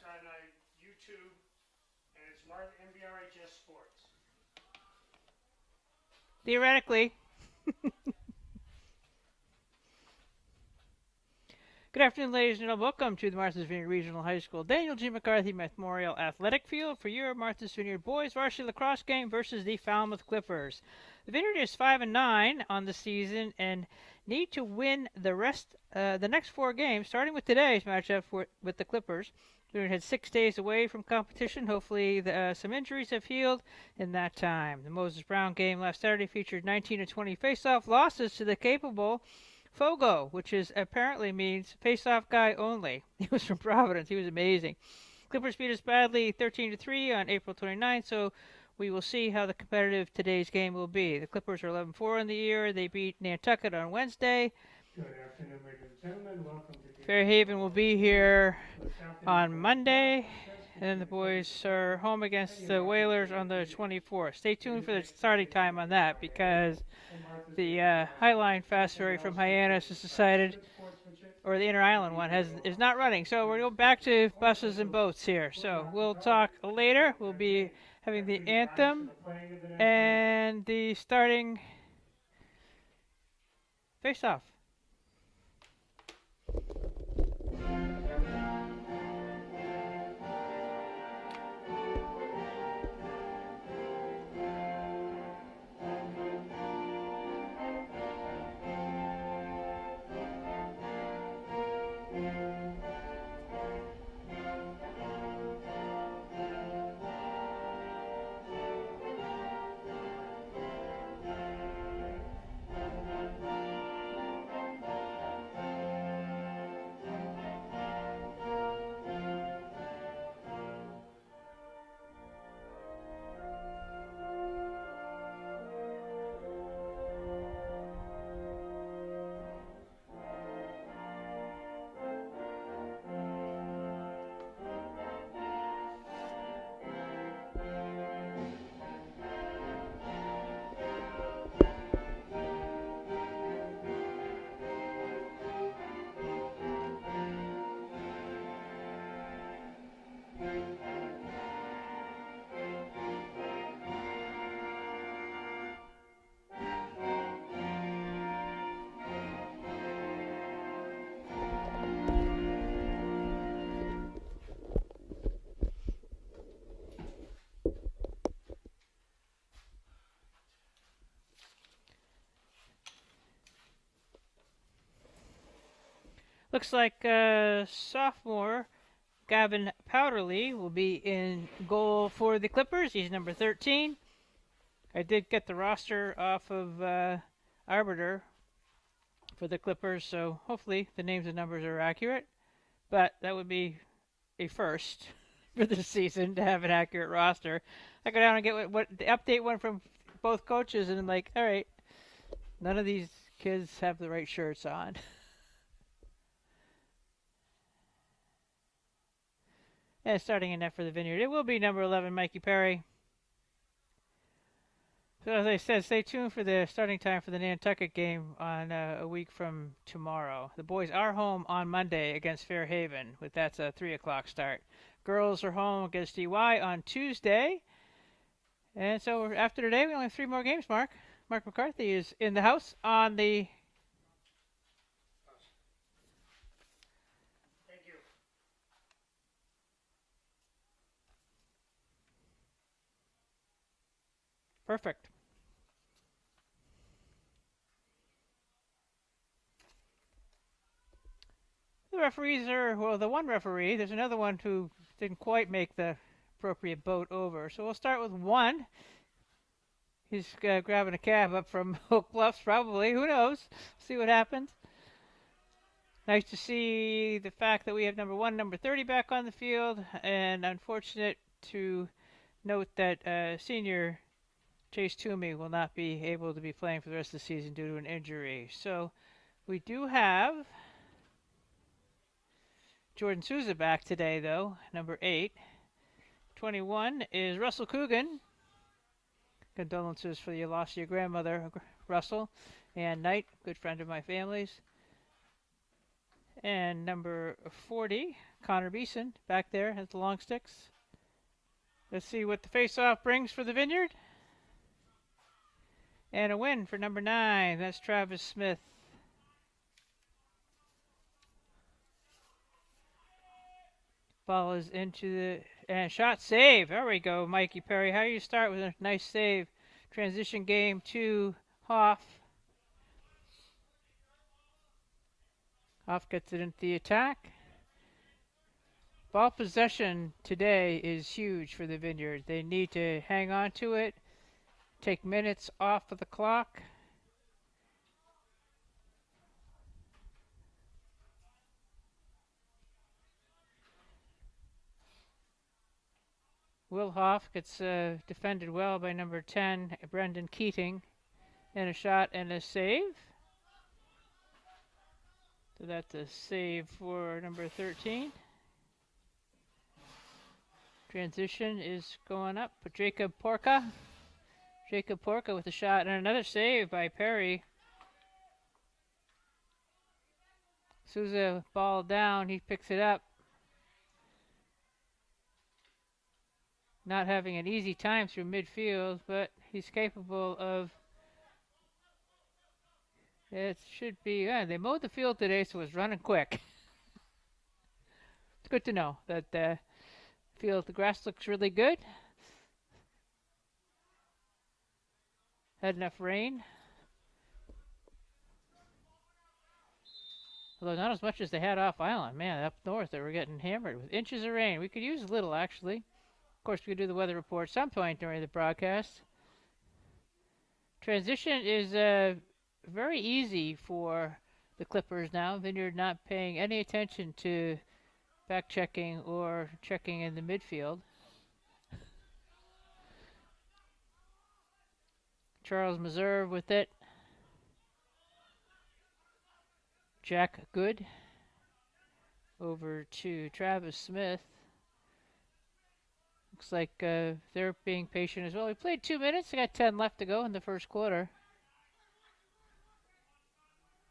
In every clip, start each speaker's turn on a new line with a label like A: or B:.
A: on YouTube, and it's marked MVRHS Sports.
B: Theoretically. Good afternoon, ladies and gentlemen. Welcome to the Martha's Vineyard Regional High School Daniel G. McCarthy Memorial Athletic Field for your Martha's Vineyard boys varsity lacrosse game versus the Falmouth Clippers. The Vineyard is 5-9 on the season and need to win the next 4 games, starting with today's matchup with the Clippers. The Vineyard had 6 days away from competition. Hopefully, some injuries have healed in that time. The Moses Brown game last Saturday featured 19-20 face-off losses to the capable Fogo, which apparently means face-off guy only. He was from Providence. He was amazing. Clippers beat us badly 13-3 on April 29th, so we will see how the competitive today's game will be. The Clippers are 11-4 in the year. They beat Nantucket on Wednesday.
A: Good afternoon, ladies and gentlemen. Welcome to
B: Fairhaven will be here on Monday, and then the boys are home against the Whalers on the 24th. Stay tuned for the starting time on that because the Highline Fast Ferry from Hyannis has decided, or the Inter Island one is not running. So we're going back to buses and boats here. So we'll talk later. We'll be having the anthem and the starting face-off. Looks like sophomore Gavin Powderly will be in goal for the Clippers. He's number 13. I did get the roster off of Arbiter for the Clippers, so hopefully the names and numbers are accurate. But that would be a first for this season to have an accurate roster. I go down and get what the update one from both coaches, and I'm like, all right, none of these kids have the right shirts on. And starting in net for the Vineyard, it will be number 11, Mikey Perry. So as I said, stay tuned for the starting time for the Nantucket game on a week from tomorrow. The boys are home on Monday against Fairhaven. That's a 3 o'clock start. Girls are home against DY on Tuesday. And so after today, we only have 3 more games, Mark. Mark McCarthy is in the house on the...
A: Thank you.
B: Perfect. The referees are, well, the one referee, there's another one who didn't quite make the appropriate boat over. So we'll start with one. He's grabbing a cab up from Oak Bluffs, probably. Who knows? See what happens. Nice to see the fact that we have number 1, number 30 back on the field, and unfortunate to note that senior Chase Toomey will not be able to be playing for the rest of the season due to an injury. So we do have Jordan Souza back today, though, number 8. 21 is Russell Coogan. Condolences for the loss of your grandmother, Russell. And Knight, good friend of my family's. And number 40, Connor Beeson, back there has the long sticks. Let's see what the face-off brings for the Vineyard. And a win for number 9. That's Travis Smith. Ball is into the and shot save. There we go, Mikey Perry. How do you start with a nice save? Transition game to Hoff. Hoff gets it into the attack. Ball possession today is huge for the Vineyard. They need to hang on to it, take minutes off of the clock. Will Hoff gets defended well by number 10, Brendan Keating, and a shot and a save. So that's a save for number 13. Transition is going up, but Jacob Porca with a shot and another save by Perry. Souza ball down, he picks it up. Not having an easy time through midfield, but he's capable of. It should be. They mowed the field today, so it's running quick. It's good to know that the grass looks really good. Had enough rain. Although not as much as they had off island. Man, up north they were getting hammered with inches of rain. We could use a little, actually. Of course, we could do the weather report some point during the broadcast. Transition is very easy for the Clippers now. Vineyard not paying any attention to back checking or checking in the midfield. Charles Meserve with it. Jack Good over to Travis Smith. Looks like they're being patient as well. We played 2 minutes. They got 10 left to go in the first quarter.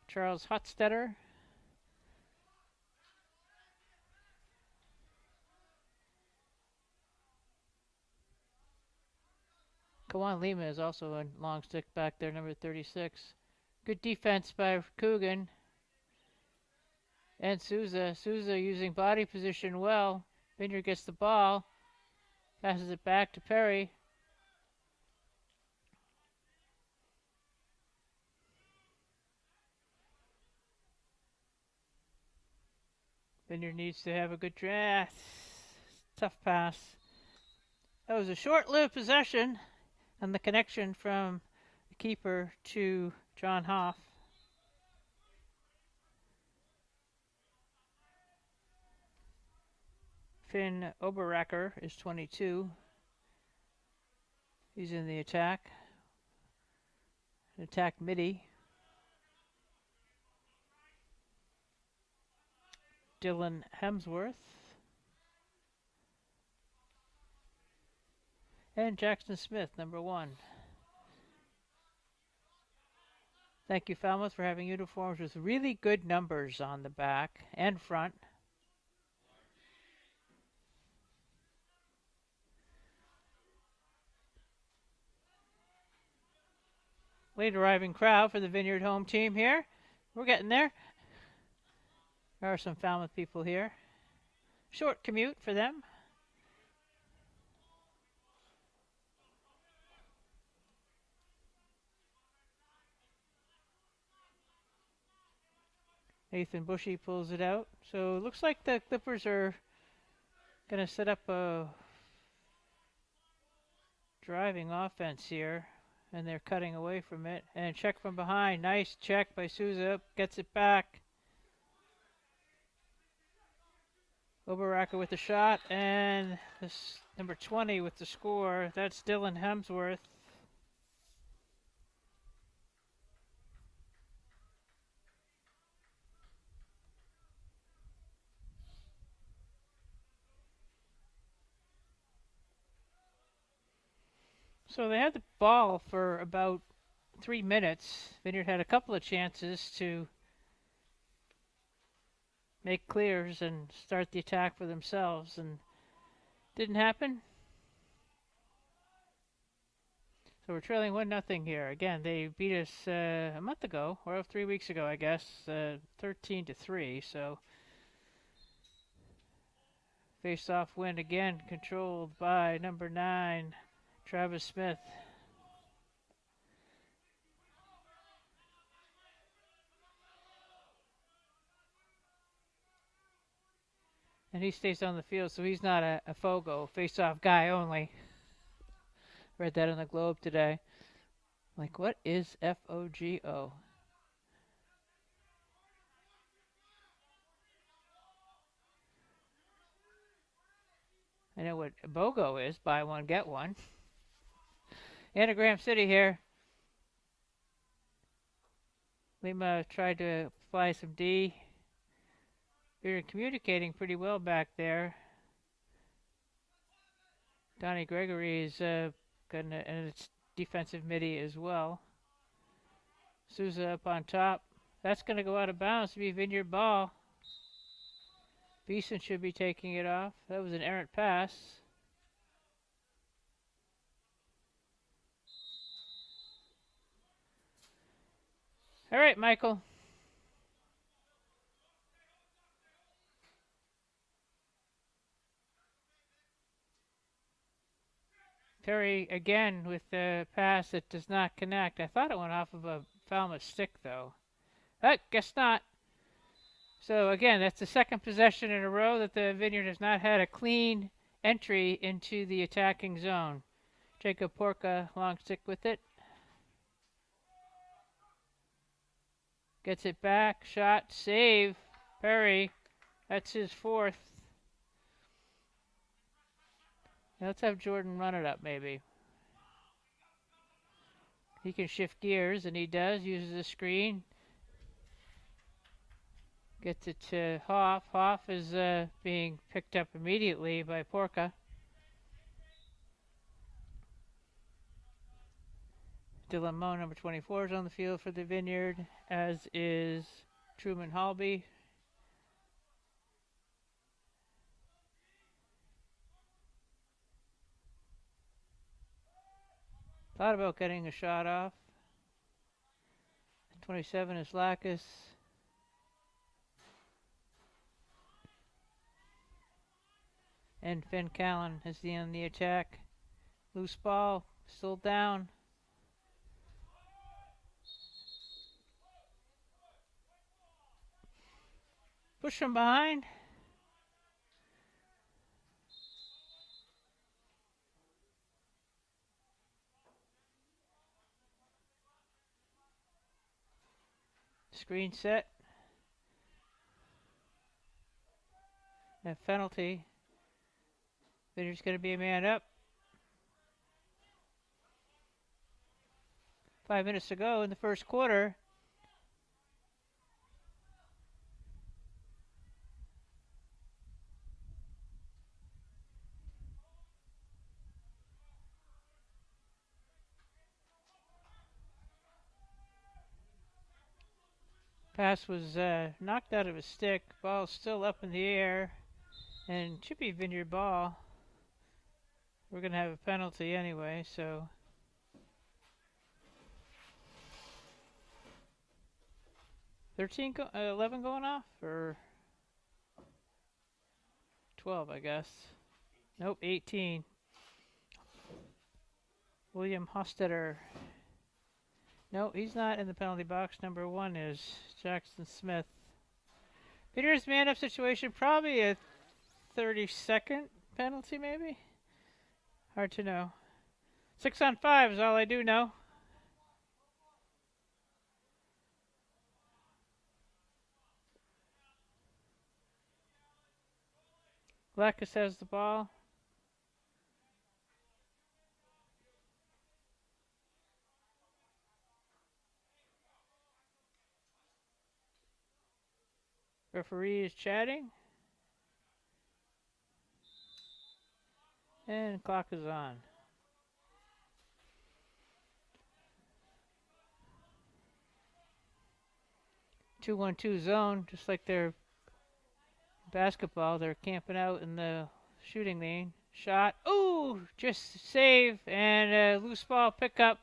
B: Charles Hotstetter. Kawan Lima is also a long stick back there, number 36. Good defense by Coogan. And Souza. Souza using body position well. Vineyard gets the ball. Passes it back to Perry. Vineyard needs to have a good draft. Tough pass. That was a short-lived possession. And the connection from the keeper to John Hoff. Finn Oberacker is 22. He's in the attack. Attack midi. Dylan Hemsworth. And Jackson Smith, number 1. Thank you, Falmouth, for having uniforms with really good numbers on the back and front. Late arriving crowd for the Vineyard home team here. We're getting there. There are some Falmouth people here. Short commute for them. Nathan Bushy pulls it out. So it looks like the Clippers are going to set up a driving offense here. And they're cutting away from it. And check from behind. Nice check by Souza. Gets it back. Oberacker with the shot. And this number 20 with the score. That's Dylan Hemsworth. So they had the ball for about 3 minutes. Vineyard had a couple of chances to make clears and start the attack for themselves, and didn't happen. So we're trailing 1-0 here. Again, they beat us a month ago, or 3 weeks ago, I guess, 13-3. So face-off win again, controlled by number 9, Travis Smith. And he stays on the field, so he's not a Fogo, face-off guy only. Read that on the Globe today. Like, what is FOGO? I know what BOGO is, buy one, get one. Anagram City here. Lima tried to apply some D. We were communicating pretty well back there. Donnie Gregory is got an defensive midi as well. Souza up on top. That's going to go out of bounds to be Vineyard ball. Beeson should be taking it off. That was an errant pass. All right, Michael. Perry again with the pass that does not connect. I thought it went off of a Falmouth stick, though. But guess not. So again, that's the second possession in a row that the Vineyard has not had a clean entry into the attacking zone. Jacob Porca, long stick with it. Gets it back, shot, save. Perry, that's his fourth. Now let's have Jordan run it up, maybe. He can shift gears, and he does. Uses the screen. Gets it to Hoff. Hoff is being picked up immediately by Porca. Dylan Moe, number 24, is on the field for the Vineyard, as is Truman Halby. Thought about getting a shot off. 27 is Lacus. And Finn Callan is on the attack. Loose ball, still down. Push from behind. Screen set. A penalty. There's going to be a man up. 5 minutes to go in the first quarter. Pass was knocked out of his stick. Ball still up in the air. And should be Vineyard ball. We're going to have a penalty anyway, so. 11 going off, or 12, I guess. Nope, 18. William Hostetter. No, he's not in the penalty box. Number 1 is Jackson Smith. Peter's man-up situation, probably a 30-second penalty, maybe? Hard to know. 6 on 5 is all I do know. Lacus has the ball. Referee is chatting. And clock is on. 2-1-2 zone, just like they're basketball. They're camping out in the shooting lane. Shot. Ooh, just save and a loose ball pickup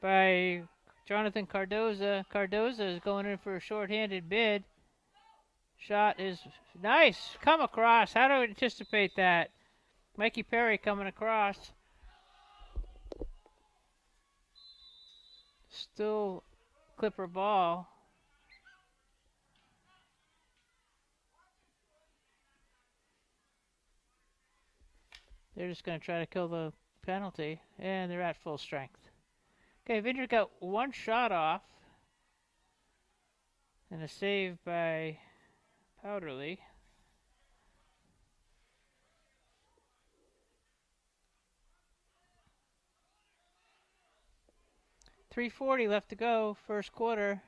B: by Jonathan Cardoza. Cardoza is going in for a short-handed bid. Shot is nice. Come across. How do I anticipate that? Mikey Perry coming across. Still Clipper ball. They're just going to try to kill the penalty, and they're at full strength. Okay, Vineyard got one shot off, and a save by Powderly. .340 left to go, first quarter.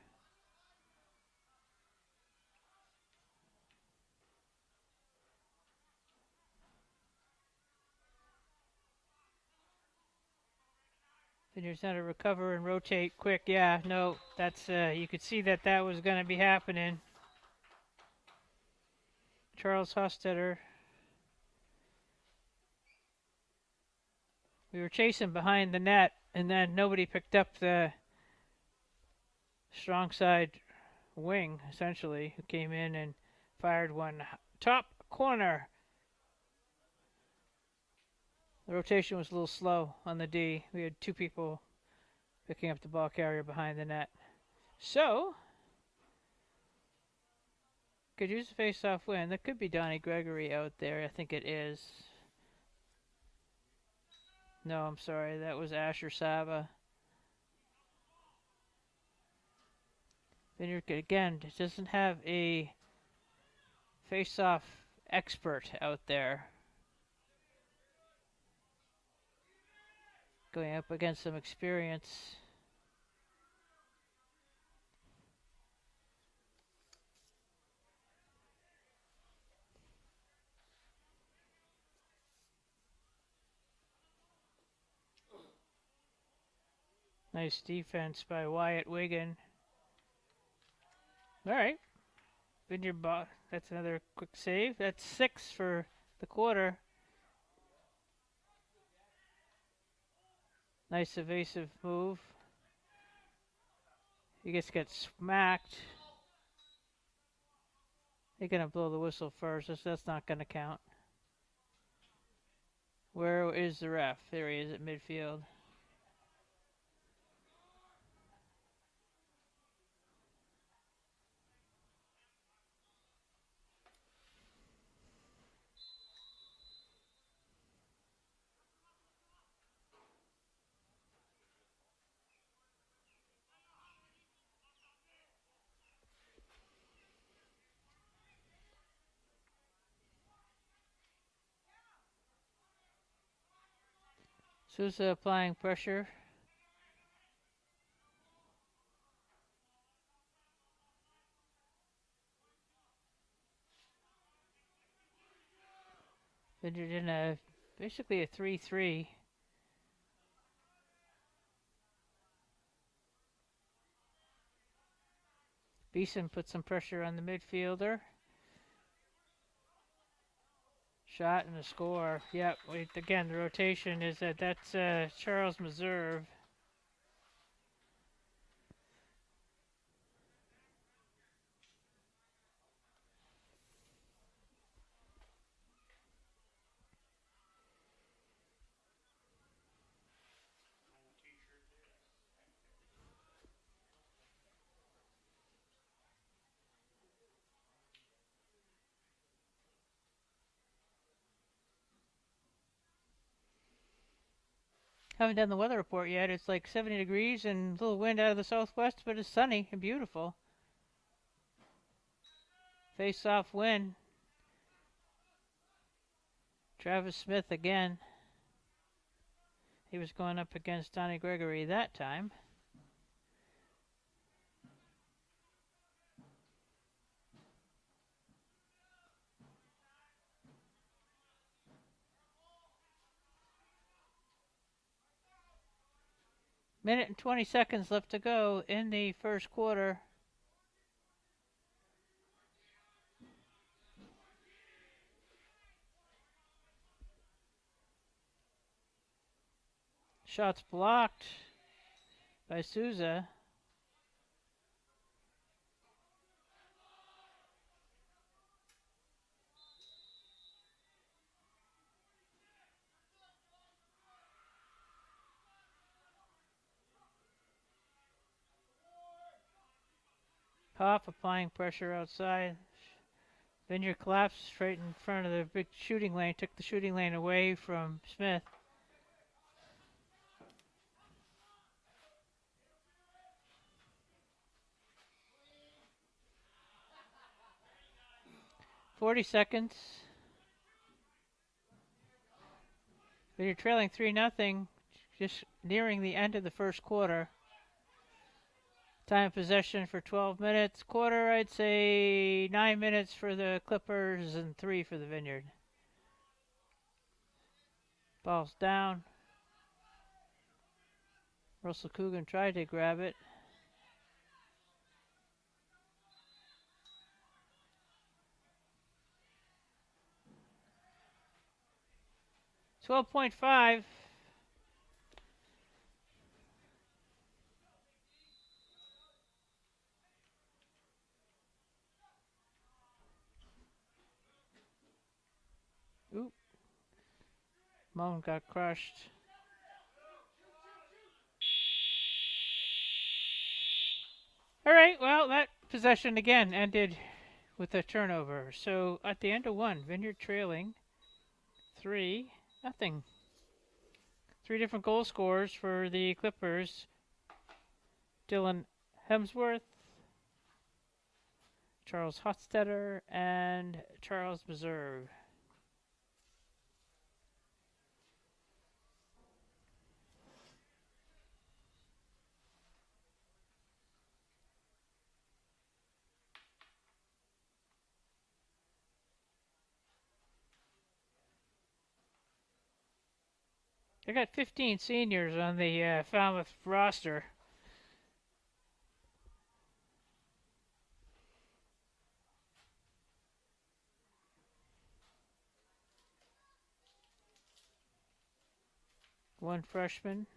B: Vineyard's going to recover and rotate quick. Yeah, no, that's you could see that was going to be happening. Charles Hostetter. We were chasing behind the net, and then nobody picked up the strong side wing, essentially, who came in and fired one top corner. The rotation was a little slow on the D. We had two people picking up the ball carrier behind the net. So, could use a face-off win. That could be Donnie Gregory out there. I think it is. No, I'm sorry. That was Asher Saba. Vineyard, again, doesn't have a face-off expert out there. Going up against some experience. Nice defense by Wyatt Wigan. All right. Vineyard ball. That's another quick save. That's 6 for the quarter. Nice evasive move. He gets smacked. They're going to blow the whistle first. That's not going to count. Where is the ref? There he is at midfield. Sousa applying pressure. Vineyard in basically a 3-3. Beeson put some pressure on the midfielder. Shot and a score. Yep. Again, the rotation is that's Charles Meserve. Haven't done the weather report yet. It's like 70 degrees and a little wind out of the southwest, but it's sunny and beautiful. Face-off win. Travis Smith again. He was going up against Donnie Gregory that time. Minute and 20 seconds left to go in the first quarter. Shots blocked by Souza. Pop applying pressure outside. Vineyard collapsed straight in front of the big shooting lane. Took the shooting lane away from Smith. .40. Vineyard trailing 3-0. Just nearing the end of the first quarter. Time of possession for 12 minutes. Quarter, I'd say 9 minutes for the Clippers and 3 for the Vineyard. Ball's down. Russell Coogan tried to grab it. .5. Oop. Moan got crushed. All right, well, that possession again ended with a turnover. So at the end of one, Vineyard trailing 3-0. 3 different goal scorers for the Clippers. Dylan Hemsworth, Charles Hotstetter, and Charles Meserve. I got 15 seniors on the Falmouth roster. One freshman.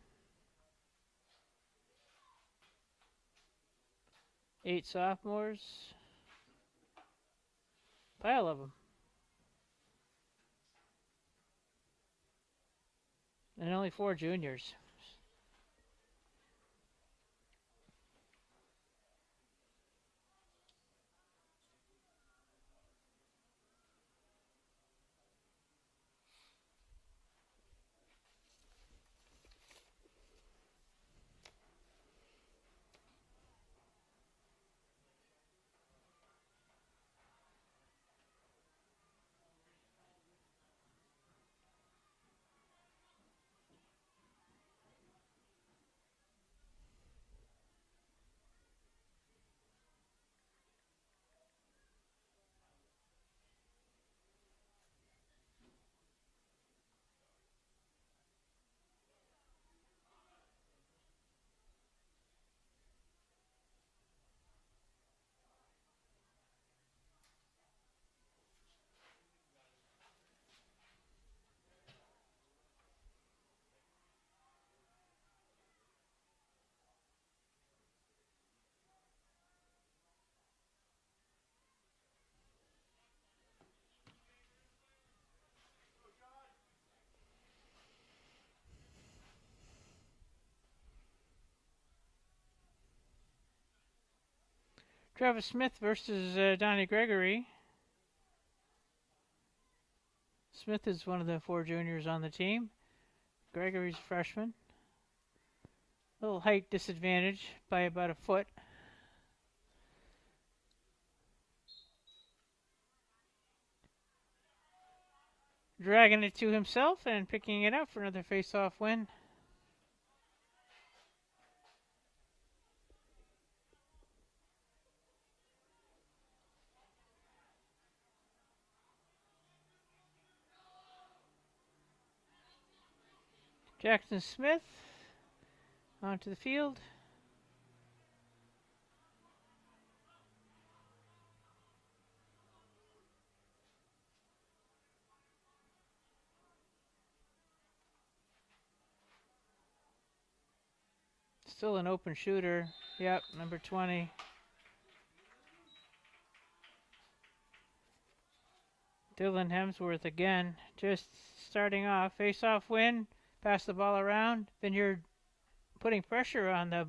B: 8 sophomores. Pile of them. And only 4 juniors. Travis Smith versus Donnie Gregory. Smith is one of the 4 juniors on the team. Gregory's a freshman. Little height disadvantage by about a foot. Dragging it to himself and picking it up for another face-off win. Jackson Smith onto the field. Still an open shooter. Yep, number 20. Dylan Hemsworth again, just starting off. Face-off win. Pass the ball around. Vineyard putting pressure on the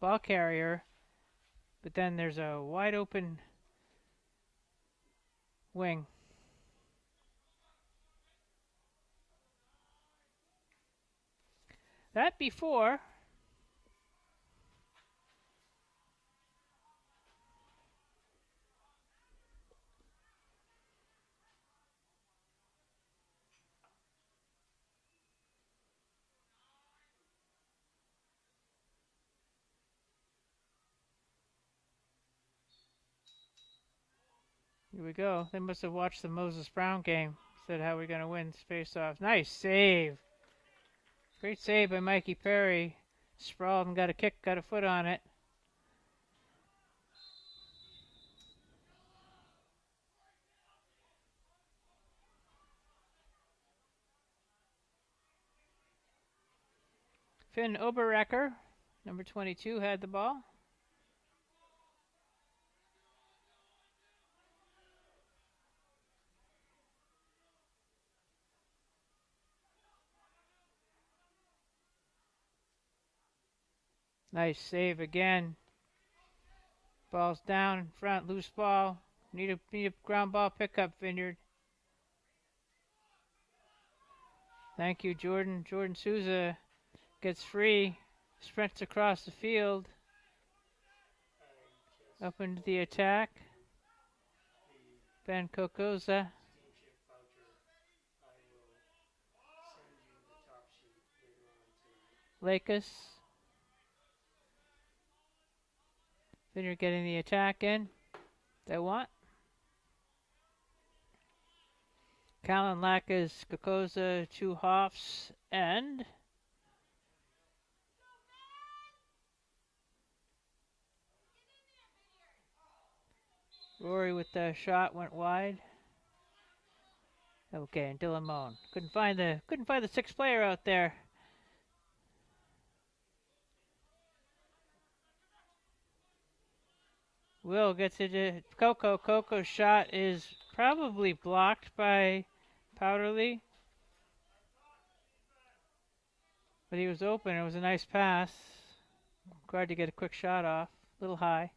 B: ball carrier. But then there's a wide open wing. That before. Here we go. They must have watched the Moses Brown game. Said, how are we going to win face-off? Nice save. Great save by Mikey Perry. Sprawled and got a kick, got a foot on it. Finn Oberrecker, number 22, had the ball. Nice save again. Ball's down in front, loose ball. Need a ground ball pickup, Vineyard. Thank you, Jordan. Jordan Souza gets free, sprints across the field, up into the attack. Ben Kokoza. Lakers. Vineyard getting the attack in. They want. Callan Lakas, Kokoza, 2 Hoffs, and Rory with the shot went wide. Okay, and Dylan Moan couldn't find the 6th player out there. Will gets it to Coco. Coco's shot is probably blocked by Powderly. But he was open. It was a nice pass. Required to get a quick shot off. A little high.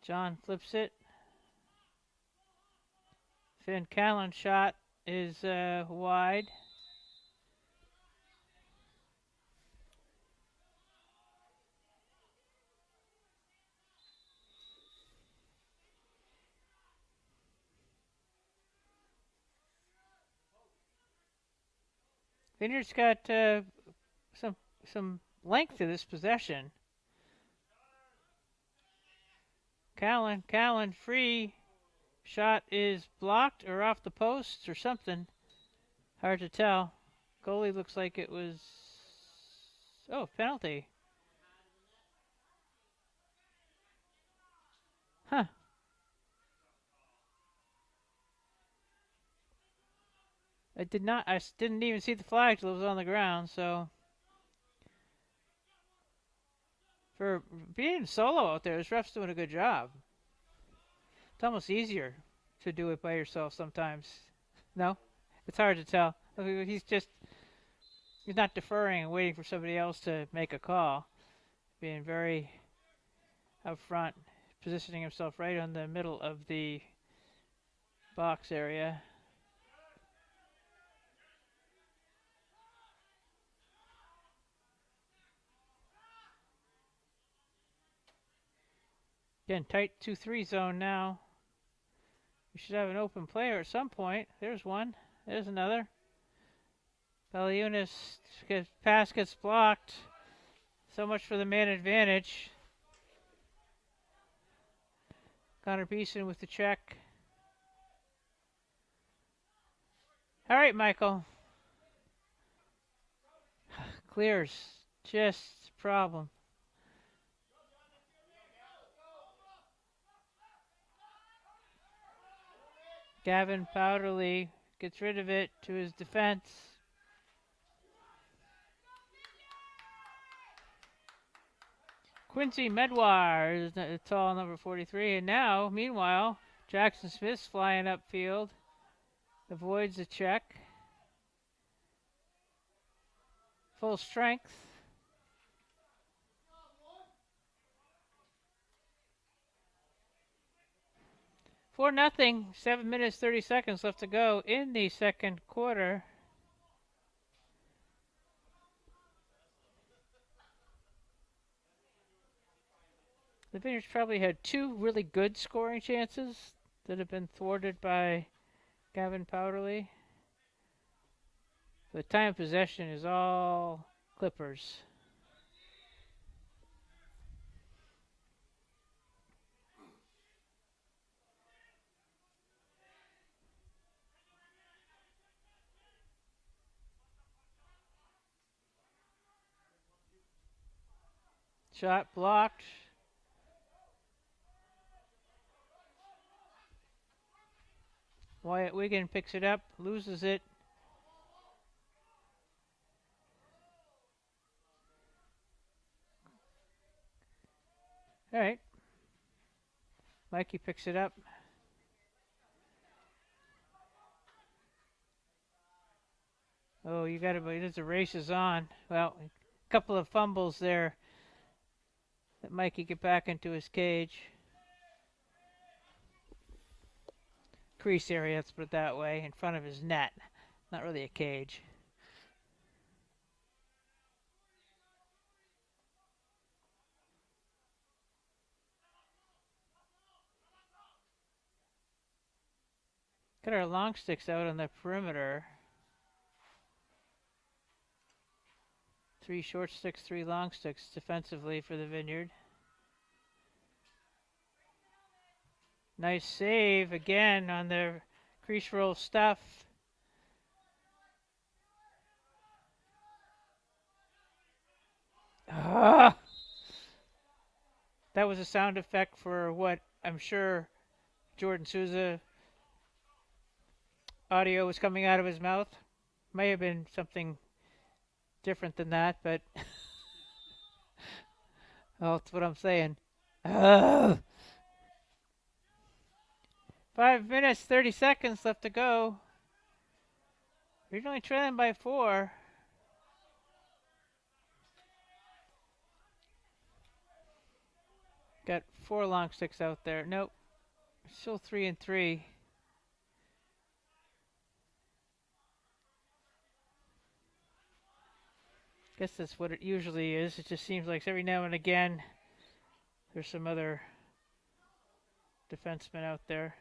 B: John flips it. Finn Callan's shot is wide. Vineyard's got some length to this possession. Callan free. Shot is blocked or off the post or something. Hard to tell. Goalie looks like it was... Oh, penalty. Huh. I didn't even see the flag till it was on the ground, so... For being solo out there, this ref's doing a good job. It's almost easier to do it by yourself sometimes. No? It's hard to tell. He's not deferring and waiting for somebody else to make a call. Being very up front, positioning himself right on the middle of the box area. Again, tight 2-3 zone now. We should have an open player at some point. There's one. There's another. Baliunas pass gets blocked. So much for the man advantage. Connor Beeson with the check. All right, Michael. Clears. Just a problem. Gavin Powderly gets rid of it to his defense. Quincy Medwar is the tall number 43. And now, meanwhile, Jackson Smith's flying upfield. Avoids the check. Full strength. 4-0. 7 minutes, 30 seconds left to go in the second quarter. The Vineyards probably had two really good scoring chances that have been thwarted by Gavin Powderly. The time of possession is all Clippers. Shot blocked. Wyatt Wiggin picks it up, loses it. All right. Mikey picks it up. Oh, you got to believe the race is on. Well, a couple of fumbles there that Mikey get back into his cage. Crease area, let's put it that way, in front of his net. Not really a cage. Got our long sticks out on the perimeter. 3 short sticks, 3 long sticks defensively for the Vineyard. Nice save again on the crease roll stuff. Ah! That was a sound effect for what I'm sure Jordan Souza audio was coming out of his mouth. May have been something different than that, but well, that's what I'm saying. 5 minutes, 30 seconds left to go. We're only trailing by 4. Got 4 long sticks out there. Nope. Still 3 and 3. Guess that's what it usually is. It just seems like every now and again there's some other defenseman out there.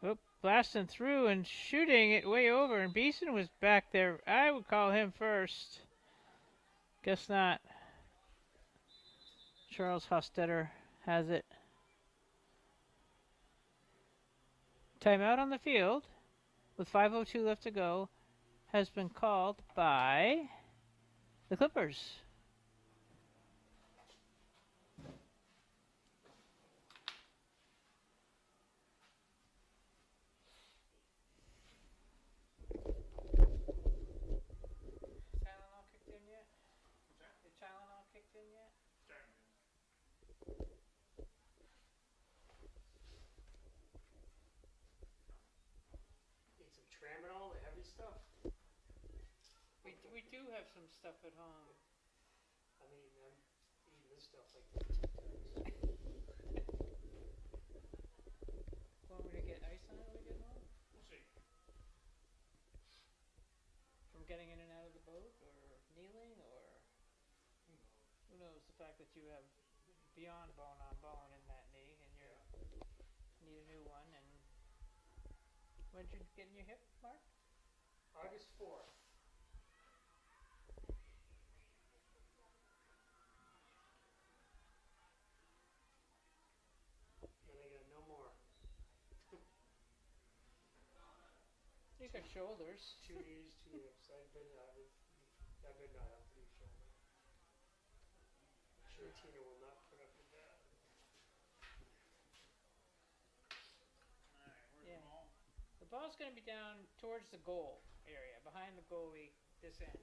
B: Oop, blasting through and shooting it way over, and Beeson was back there. I would call him first. Guess not. Charles Hostetter has it. Timeout on the field with 5:02 left to go has been called by the Clippers. Tylenol kicked in yet? Is Tylenol kicked in yet?
A: Need some Tramadol, the heavy stuff.
B: We do have some stuff at home.
A: I mean, I'm eating this stuff like 15 times.
B: Want me to get ice on it when we get home?
A: We'll see.
B: From getting in and out of the boat, or kneeling, or who knows? The fact that you have beyond bone on bone in that knee, and you need a new one. And when did you get in your hip, Mark?
A: August 4th. And I got no more.
B: You got shoulders.
A: 2 knees, 2 hips. I've been not healthy shoulder. I'm sure Tina will not put up with that.
B: Alright. ball's going to be down towards the goal area, behind the goalie, this end.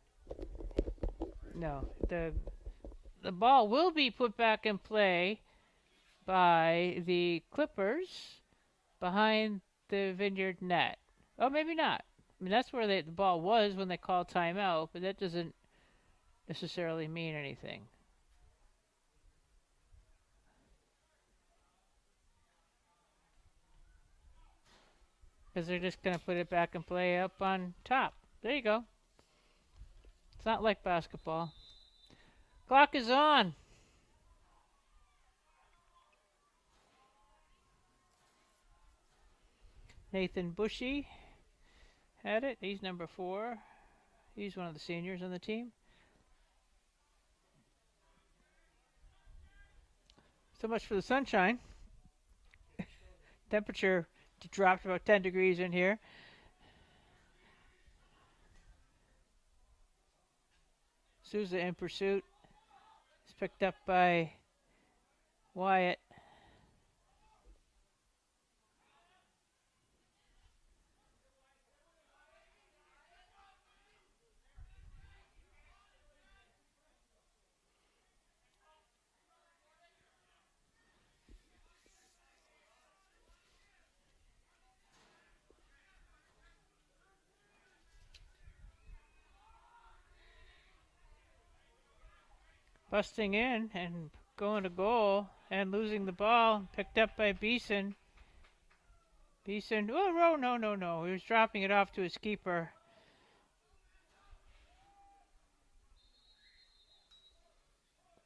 B: No, the ball will be put back in play by the Clippers behind the Vineyard net. Oh, maybe not. I mean, that's where the ball was when they called timeout, but that doesn't necessarily mean anything. Because they're just going to put it back in play up on top. There you go. It's not like basketball. Clock is on. Nathan Bushy had it. He's number 4. He's one of the seniors on the team. So much for the sunshine. Temperature dropped about 10 degrees in here. Souza in pursuit. It's picked up by Wyatt. Busting in and going to goal and losing the ball. Picked up by Beeson. Beeson, oh, no. He was dropping it off to his keeper.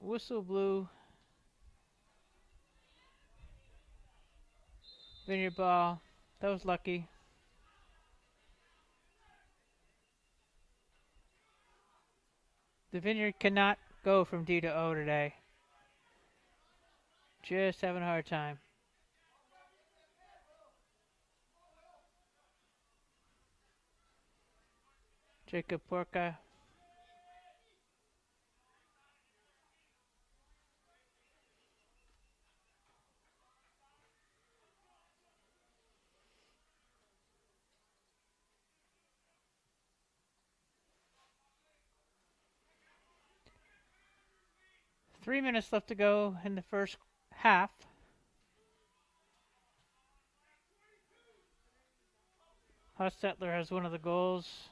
B: Whistle blew. Vineyard ball. That was lucky. The Vineyard cannot go from D to O today. Just having a hard time. Jacob Porca. Three minutes left to go in the first half. Hostetler has one of the goals.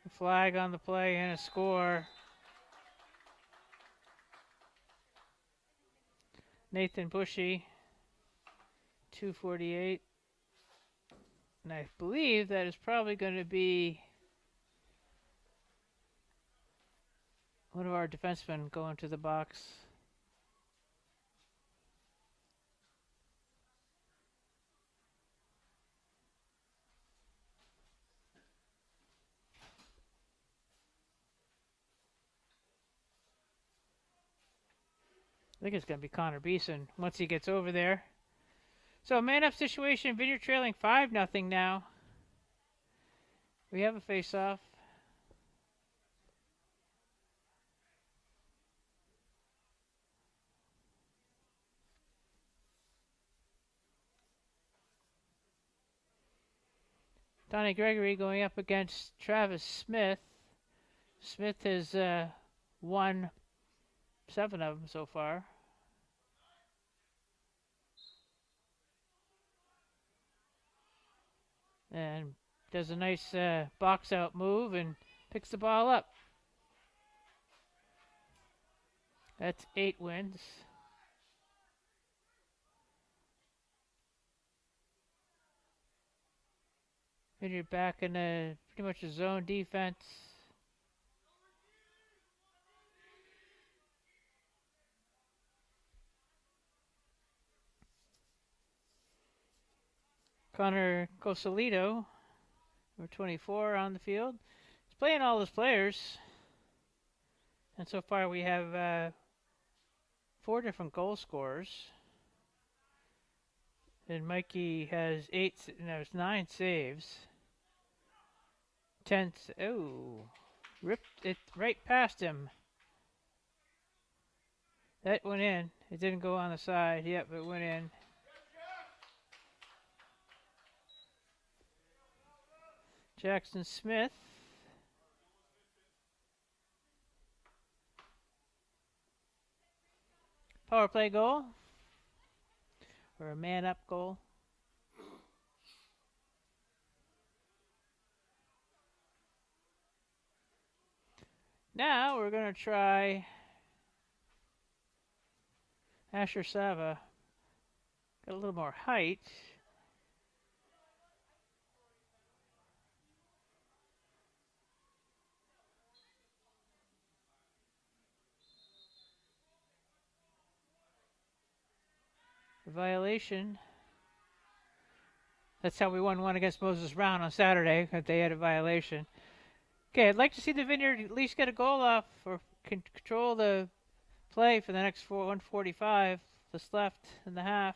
B: A flag on the play and a score. Nathan Bushy, 2:48. And I believe that is probably going to be one of our defensemen going to the box. I think it's going to be Connor Beeson once he gets over there. So, man-up situation. Vineyard trailing 5-0 now. We have a face-off. Donnie Gregory going up against Travis Smith. Smith has won 7 of them so far. And does a nice box out move and picks the ball up. That's 8 wins. And you're back in pretty much a zone defense. Connor Cosolito, number 24, on the field. He's playing all his players. And so far we have 4 different goal scorers. And Mikey has 9 saves. 10, ripped it right past him. That went in. It didn't go on the side. Yep, it went in. Jackson Smith. Power play goal. Or a man up goal. Now we're going to try Asher Sava. Got a little more height. Violation. That's how we won one against Moses Brown on Saturday, that they had a violation. Okay, I'd like to see the Vineyard at least get a goal off or control the play for the next 145 that's left in the half.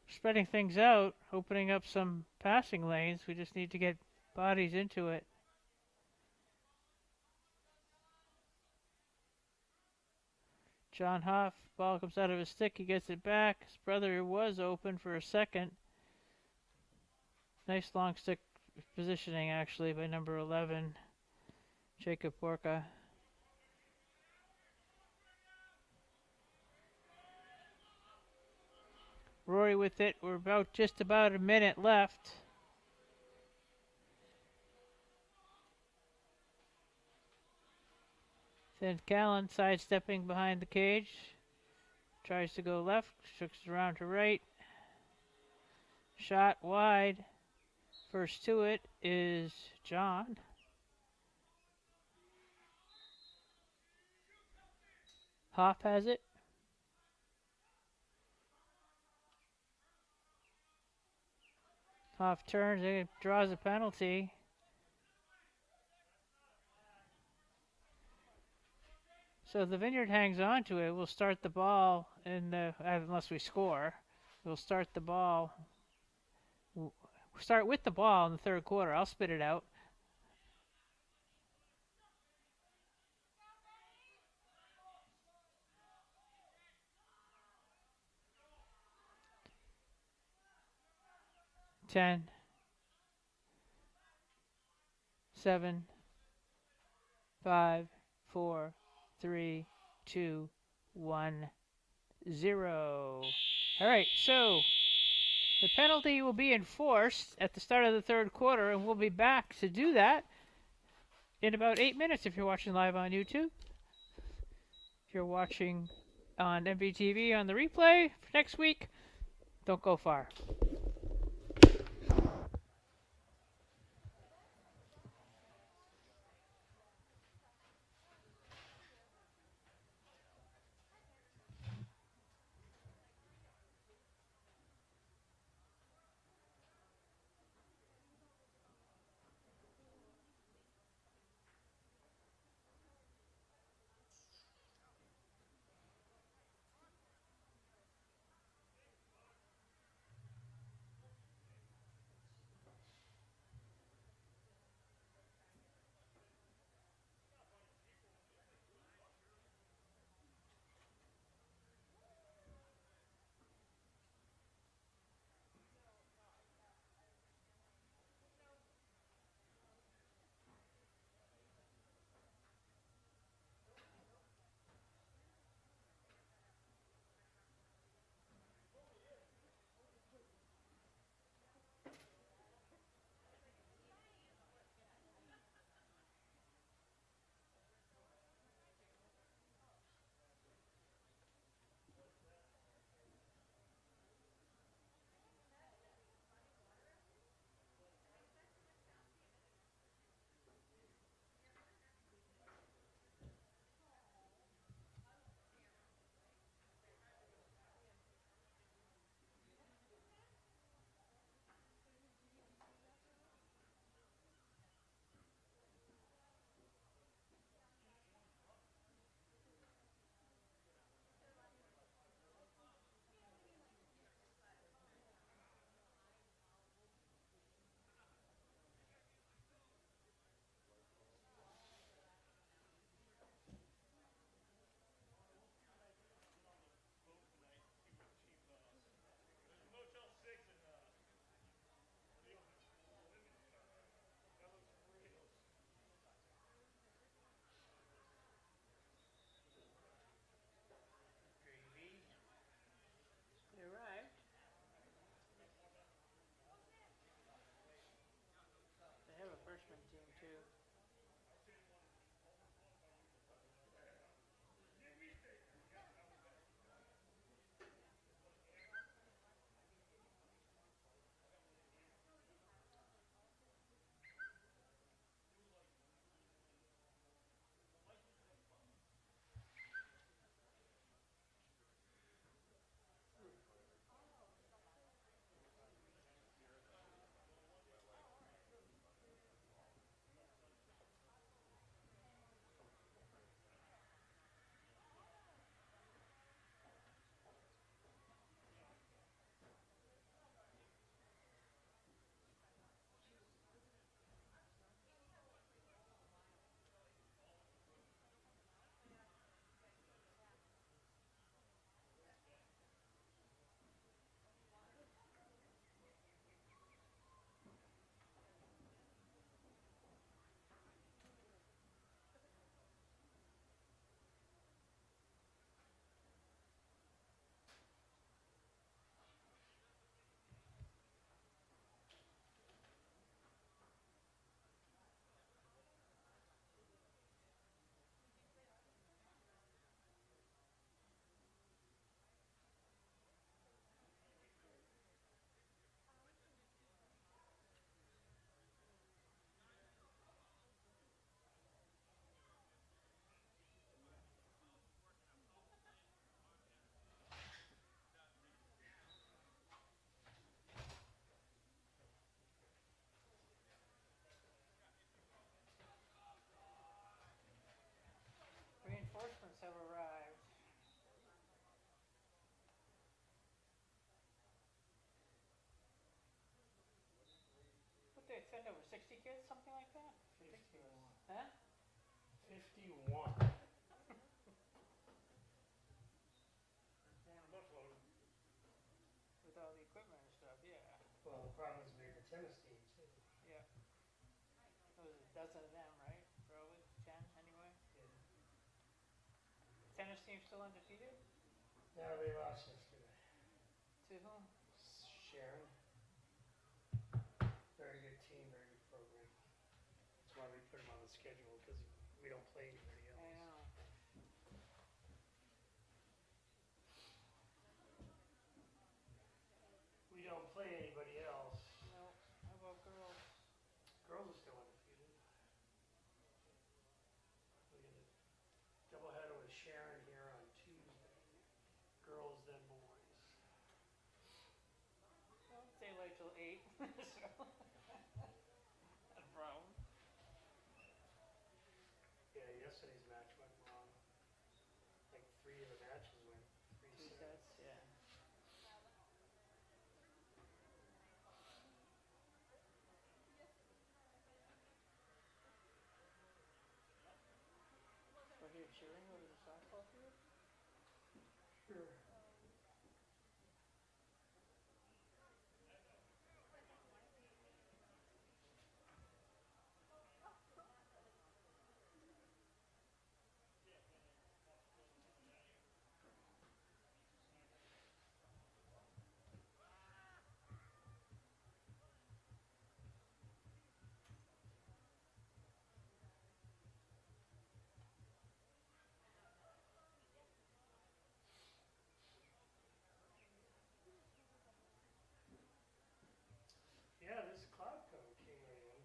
B: Spreading things out, opening up some passing lanes. We just need to get bodies into it. John Hoff, ball comes out of his stick. He gets it back. His brother was open for a second. Nice long stick positioning, actually, by number 11, Jacob Porca. Rory with it. We're just about a minute left. Then Callan sidestepping behind the cage. Tries to go left. Shooks around to right. Shot wide. First to it is John. Hoff has it. Hoff turns and draws a penalty. So the Vineyard hangs on to it. We'll start the ball unless we score. We'll start the ball. We'll start with the ball in the third quarter. I'll spit it out. Ten, 7, 5, 4, 3, 2, 1, 0. All right, so the penalty will be enforced at the start of the third quarter, and we'll be back to do that in about 8 minutes if you're watching live on YouTube. If you're watching on MVTV on the replay for next week, don't go far. there were 60 kids, something like that? Ridiculous.
A: 51.
B: Huh?
A: 51.
B: Down in Buffalo. With all the equipment and stuff, yeah.
A: Well, the problem is we had the tennis team too.
B: Yeah. There was a dozen of them, right? Probably 10 anyway.
A: Yeah.
B: Tennis team still undefeated?
A: No, they lost yesterday.
B: To whom?
A: Sharon. Very good team, very good program. That's why we put them on the schedule, because we don't play anybody else.
B: I know.
A: We don't play anybody else.
B: No. How about girls?
A: Girls are still undefeated. We get a doubleheader with Sharon here on Tuesday. Girls, then boys.
B: Well, stay late till 8. So. Not a problem.
A: Yeah, yesterday's match went wrong. Like 3 of the matches went 3
B: 2
A: sets.
B: sets, yeah. We're here cheering over the softball field?
A: Sure. Yeah, this cloud cover came right in.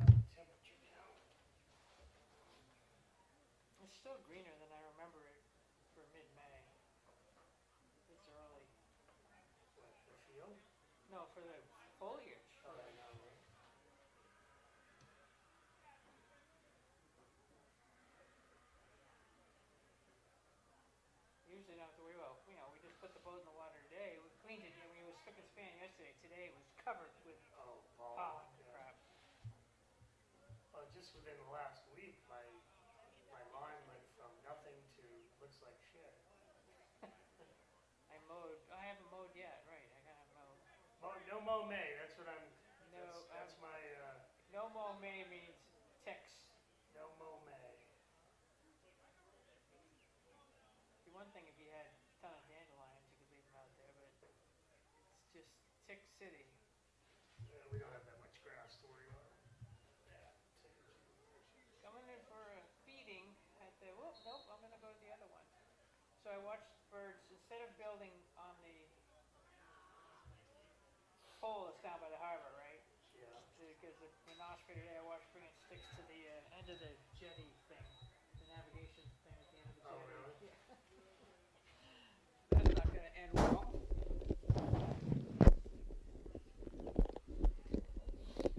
A: Now the temperature down.
B: It's still greener than I remember it for mid-May. It's early.
A: What, the field?
B: No, for the foliage.
A: Oh, I know, right?
B: Usually don't have to worry about, we just put the boat in the water today. We cleaned it, it was spick and span yesterday. Today it was covered with
A: Oh,
B: pollen
A: yeah.
B: crap.
A: Well, just within the last week, my lawn went from nothing to looks like shit.
B: I haven't mowed yet, right, I gotta mow.
A: No mow May, that's what I'm,
B: No,
A: that's my,
B: no mow May means ticks.
A: no mow May.
B: Be one thing if you had a ton of dandelions, you could leave them out there, but it's just tick city.
A: We don't have that much grass to worry about.
B: Coming in for a feeding at the, nope, I'm gonna go to the other one. So I watched birds, instead of building on the pole that's down by the harbor, right?
A: Yeah.
B: Because in Osprey today I watched bringing sticks to the end of the jetty thing, the navigation thing at the end of the jetty.
A: Oh, really?
B: Yeah. That's not gonna end well.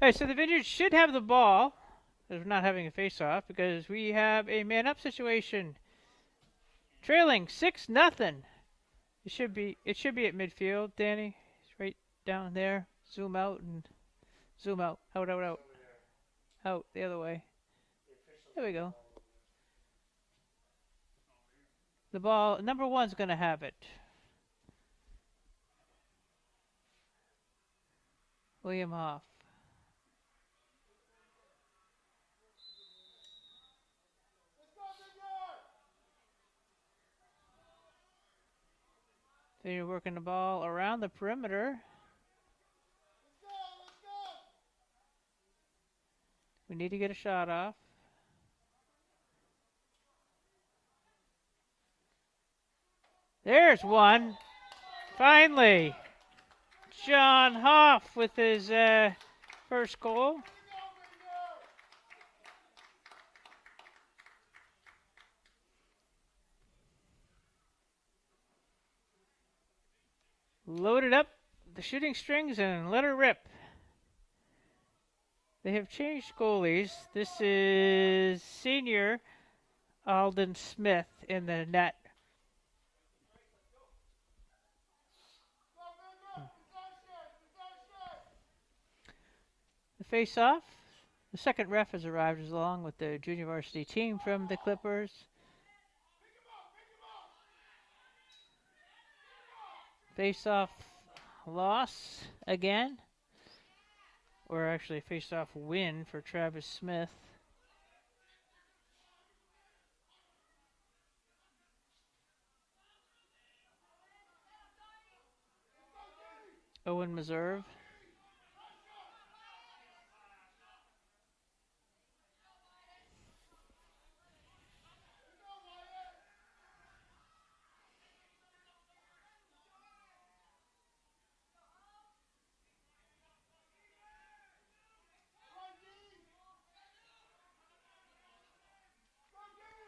B: Alright, so the Vineyards should have the ball. We're not having a face-off because we have a man-up situation. Trailing 6-0. It should be at midfield, Danny. It's right down there. Zoom out and zoom out. Out. Out the other way. There we go. The ball, number 1's gonna have it. William Hoff. Then you're working the ball around the perimeter.
C: Let's go!
B: We need to get a shot off. There's one. Finally. John Hoff with his first goal. Loaded up the shooting strings and let her rip. They have changed goalies. This is senior Alden Smith in the net. face off. The second ref has arrived along with the junior varsity team from the Clippers. Face off loss again. Or actually face off win for Travis Smith. Owen Meserve.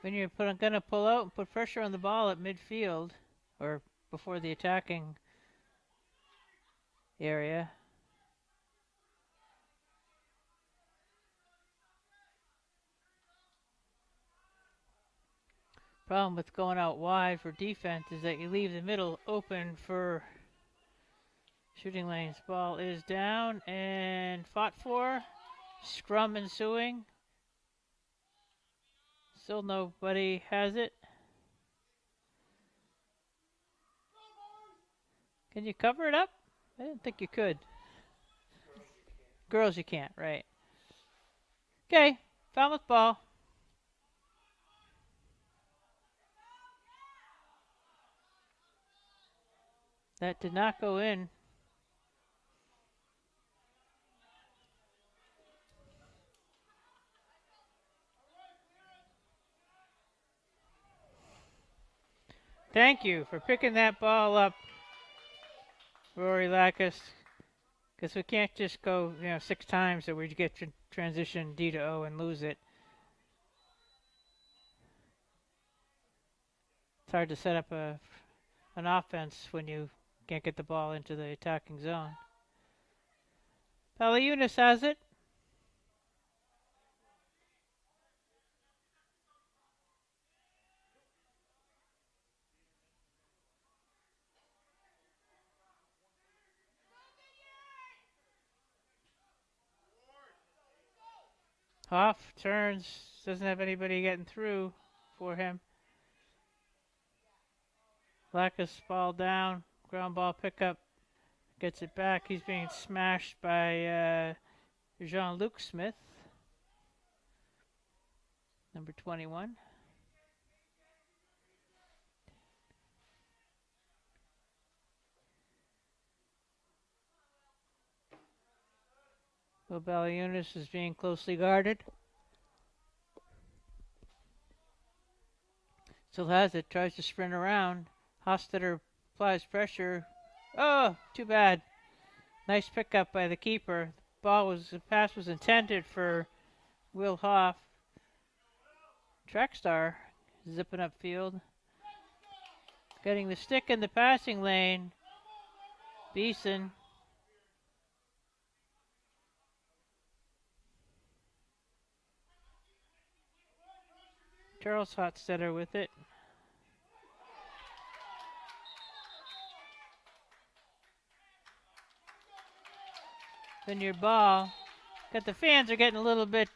B: When you're going to pull out and put pressure on the ball at midfield, or before the attacking area. Problem with going out wide for defense is that you leave the middle open for shooting lanes. Ball is down and fought for. Scrum ensuing. Still nobody has it. Can you cover it up? I didn't think you could. Girls, you can't, right? Okay, Falmouth ball. That did not go in. Thank you for picking that ball up, Rory Lacrosse. Because we can't just go, 6 times so we get transition D to O and lose it. It's hard to set up an offense when you can't get the ball into the attacking zone. Paliunas has it. Hoff turns, doesn't have anybody getting through for him. Lacrosse ball down, ground ball pickup, gets it back. He's being smashed by Jean-Luc Smith, number 21. Baliunas is being closely guarded. Still has it, tries to sprint around. Hostetter applies pressure. Oh, too bad. Nice pickup by the keeper. The pass was intended for Will Hoff. Track star zipping up field. Getting the stick in the passing lane. Beeson. Charles Hotstetter with it. Then your ball. Got the fans are getting a little bit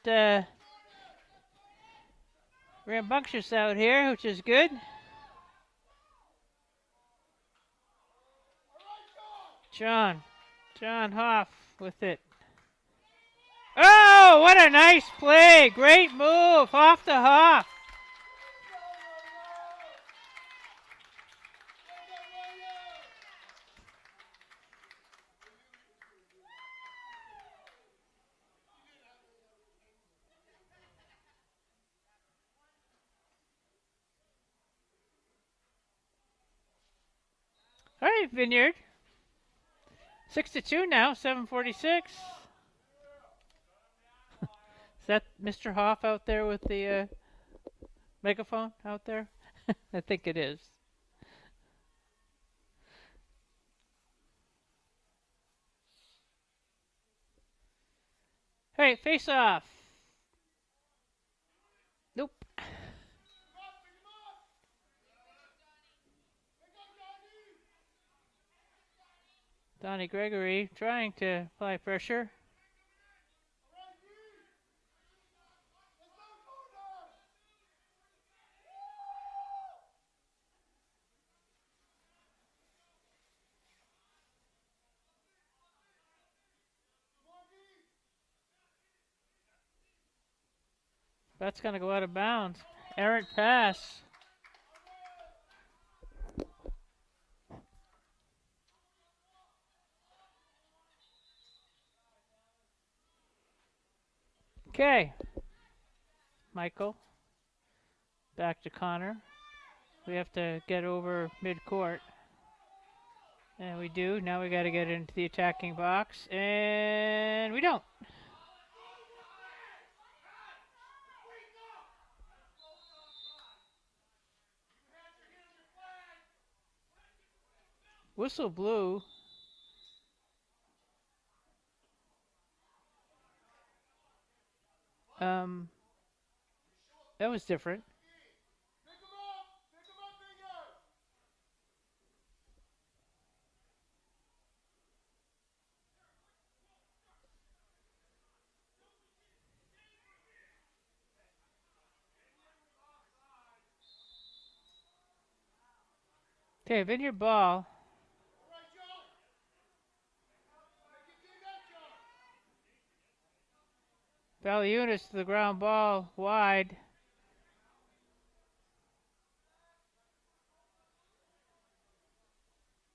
B: rambunctious out here, which is good. John Hoff with it. Oh, what a nice play. Great move. Hoff to Hoff. All right, Vineyard. 6-2 now, 7:46. Is that Mr. Hoff out there with the megaphone out there? I think it is. All right, face off. Nope. Donnie Gregory trying to apply pressure. That's going to go out of bounds. Errant pass. Okay. Michael. Back to Connor. We have to get over mid-court. And we do. Now we got to get into the attacking box. And we don't. Whistle blew. That was different. Okay, Vineyard ball. Valiunas to the ground ball, wide.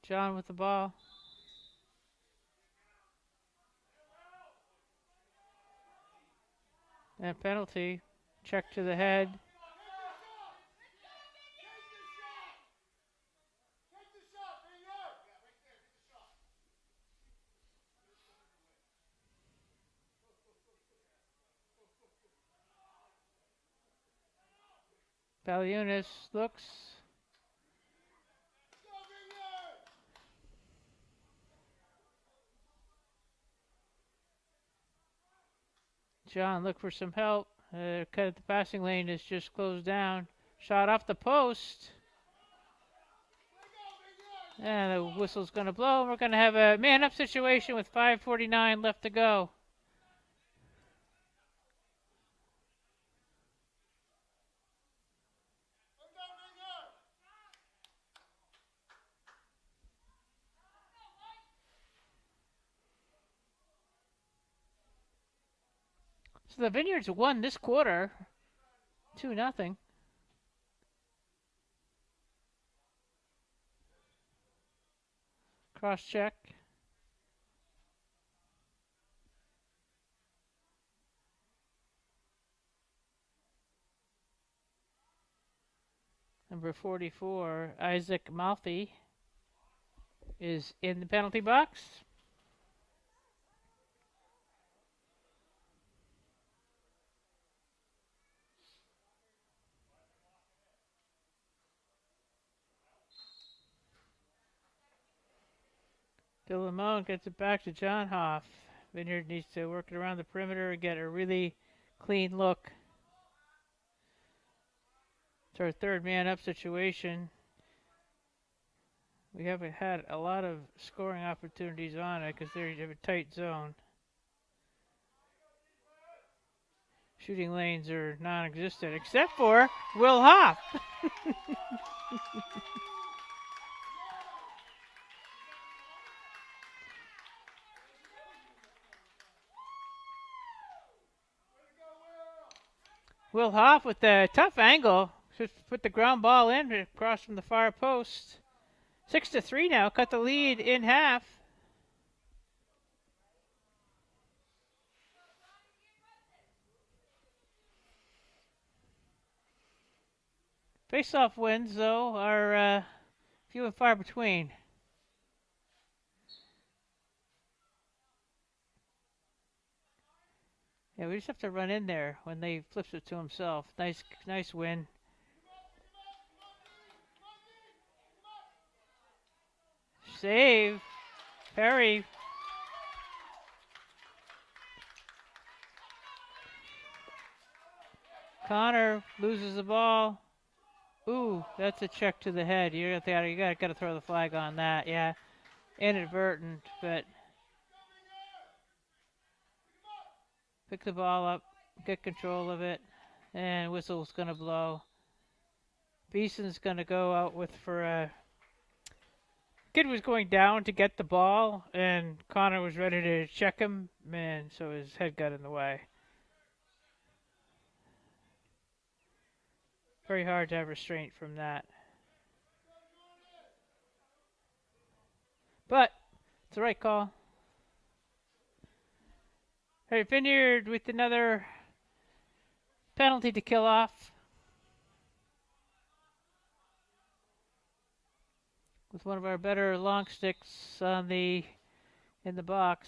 B: John with the ball. And penalty. Check to the head. Valiunas looks. John, look for some help. Cut at the passing lane is just closed down. Shot off the post. And the whistle's going to blow. We're going to have a man-up situation with 5:49 left to go. So the Vineyards won this quarter, 2-0. Cross check. Number 44, Isaac Malfi, is in the penalty box. Lamone gets it back to John Hoff. Vineyard needs to work it around the perimeter and get a really clean look. It's our third man-up situation. We haven't had a lot of scoring opportunities on it because they have a tight zone. Shooting lanes are non-existent, except for Will Hoff. Will Hoff with a tough angle. Just put the ground ball in across from the far post. 6-3 now. Cut the lead in half. Face-off wins, though, are few and far between. Yeah, we just have to run in there when they flips it to himself. Nice win. Save. Perry. Connor loses the ball. Ooh, that's a check to the head. You gotta throw the flag on that. Yeah, inadvertent, but pick the ball up, get control of it, and whistle's gonna blow. Beeson's gonna go out for a. Kid was going down to get the ball, and Connor was ready to check him, and so his head got in the way. Very hard to have restraint from that. But it's the right call. Hey, Vineyard with another penalty to kill off. With one of our better long sticks in the box.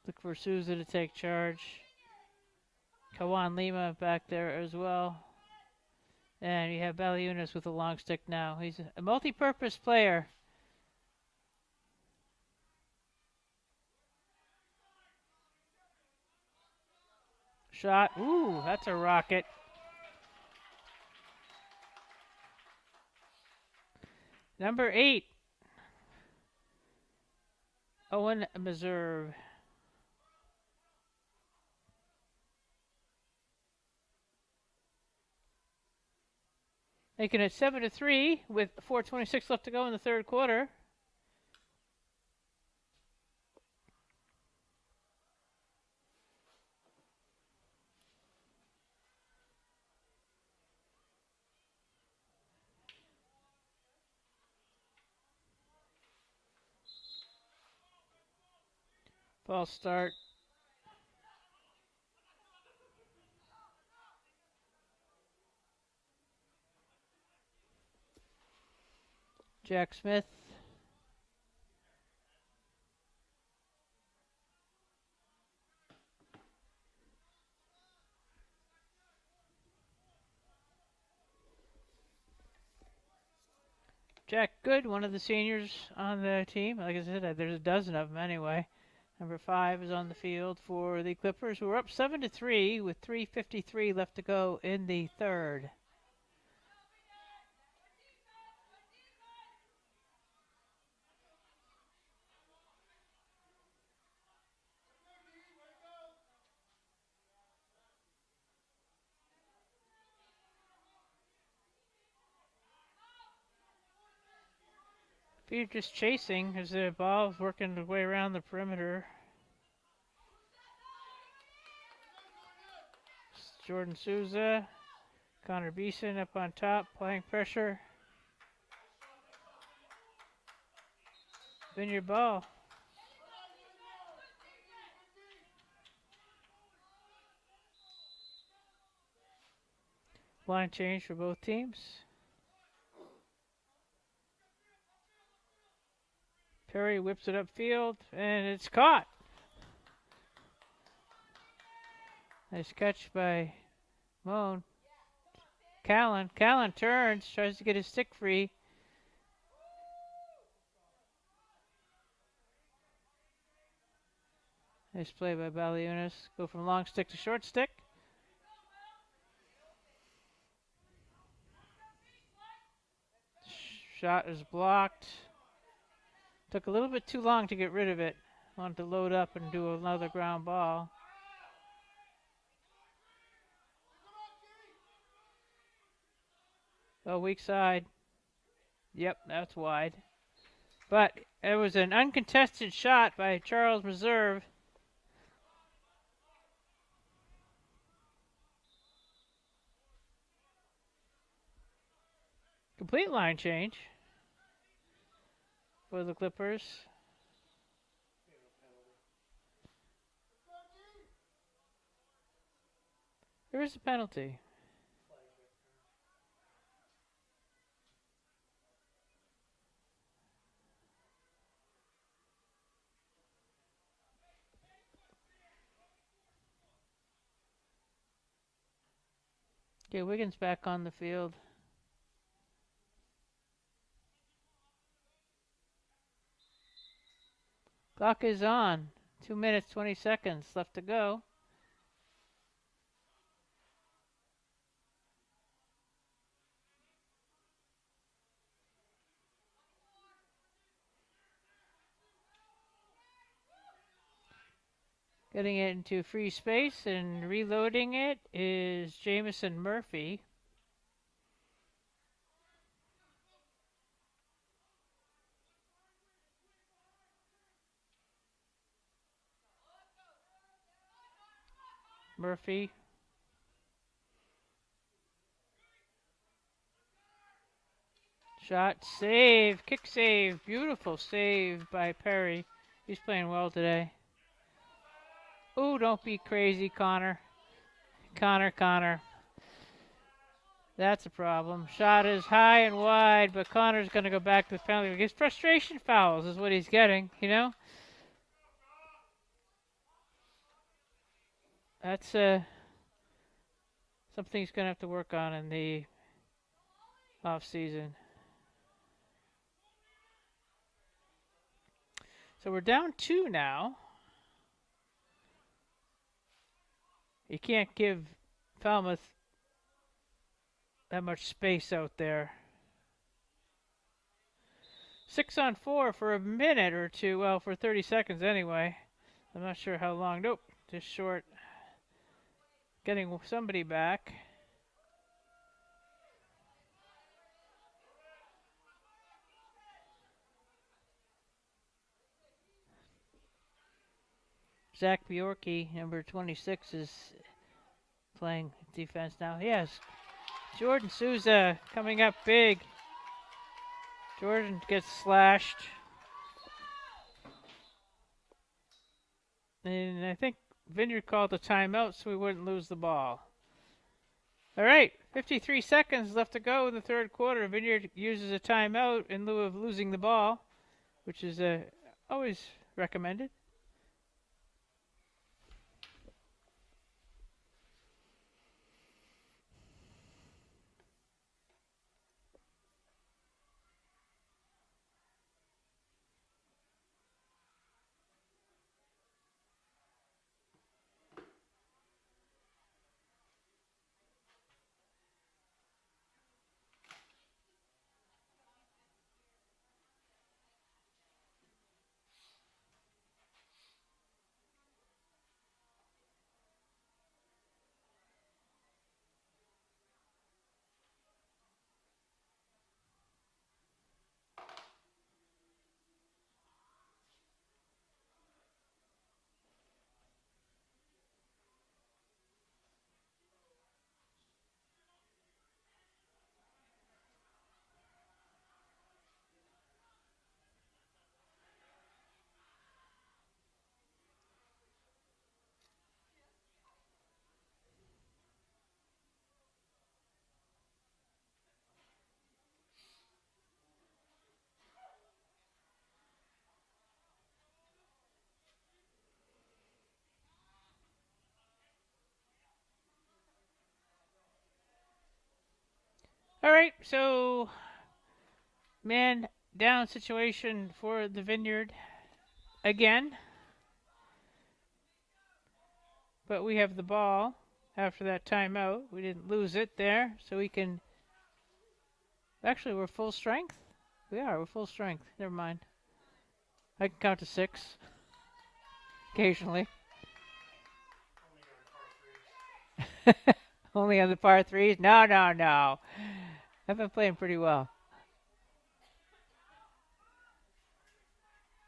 B: Look for Souza to take charge. Kawan Lima back there as well. And you have Baliunas with a long stick now. He's a multi-purpose player. Shot. Ooh, that's a rocket. Number 8. Owen Meserve. Making it 7-3 with 4:26 left to go in the third quarter. False start. Jack Smith. Jack Good, one of the seniors on the team. Like I said, there's a dozen of them anyway. Number 5 is on the field for the Clippers, who are up 7-3 with 3:53 left to go in the third. If you're just chasing as the ball's working its way around the perimeter. Jordan Souza, Connor Beeson up on top, playing pressure. Vineyard ball. Line change for both teams. Perry whips it upfield, and it's caught. Nice catch by Moan. Callan turns, tries to get his stick free. Nice play by Baliunas. Go from long stick to short stick. Shot is blocked. Took a little bit too long to get rid of it. Wanted to load up and do another ground ball. Oh, weak side. Yep, that's wide. But it was an uncontested shot by Charles Meserve. Complete line change for the Clippers. There is a penalty. Okay, Wiggins back on the field. Clock is on. 2 minutes, 20 seconds left to go. Getting it into free space and reloading it is Jamison Murphy. Murphy. Shot, save, kick save. Beautiful save by Perry. He's playing well today. Ooh, don't be crazy, Connor. Connor. That's a problem. Shot is high and wide, but Connor's going to go back to the penalty. His frustration fouls is what he's getting, you know? That's something he's going to have to work on in the off season. So we're down 2 now. You can't give Falmouth that much space out there. 6 on 4 for a minute or two. Well, for 30 seconds anyway. I'm not sure how long. Nope, just short. Getting somebody back. Zach Bjorky, number 26, is playing defense now. Yes, Jordan Souza coming up big. Jordan gets slashed. And I think Vineyard called a timeout so we wouldn't lose the ball. All right, 53 seconds left to go in the third quarter. Vineyard uses a timeout in lieu of losing the ball, which is always recommended. All right, so man down situation for the Vineyard again. But we have the ball after that timeout. We didn't lose it there, so we can... Actually, we're full strength? We're full strength. Never mind. I can count to 6. Occasionally. Only on the par 3s? No. I've been playing pretty well.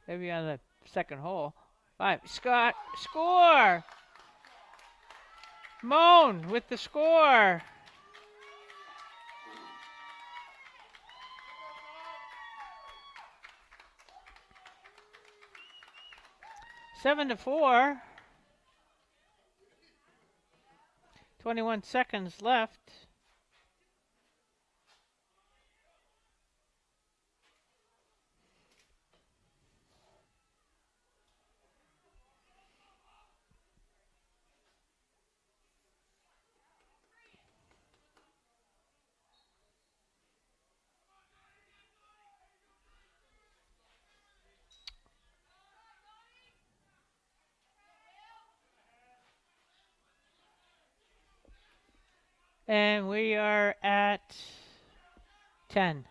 B: Maybe on the second hole. 5. Scott, score! Moan with the score. Seven to 4. 21 seconds left. And we are at 10.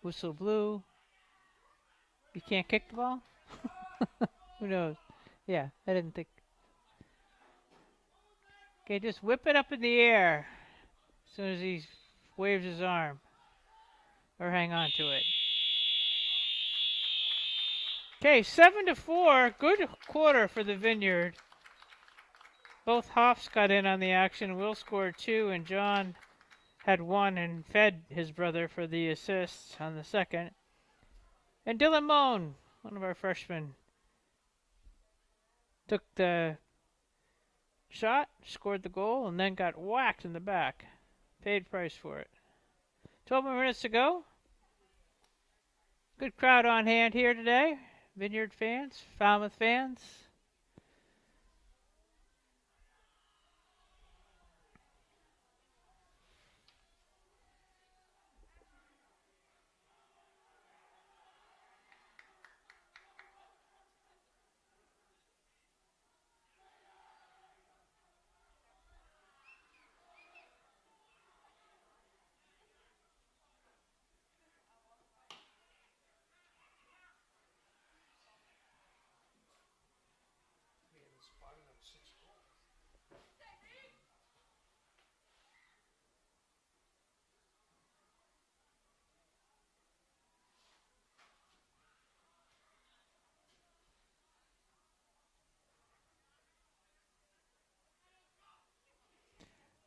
B: Whistle blew. You can't kick the ball? Who knows? Yeah, I didn't think. Okay, just whip it up in the air as soon as he waves his arm. or hang on to it. Okay, 7-4. Good quarter for the Vineyard. Both Hoffs got in on the action. Will scored 2, and John had 1 and fed his brother for the assist on the second. And Dylan Moan, one of our freshmen, took the shot, scored the goal, and then got whacked in the back. Paid price for it. 12 more minutes to go. Good crowd on hand here today. Vineyard fans, Falmouth fans.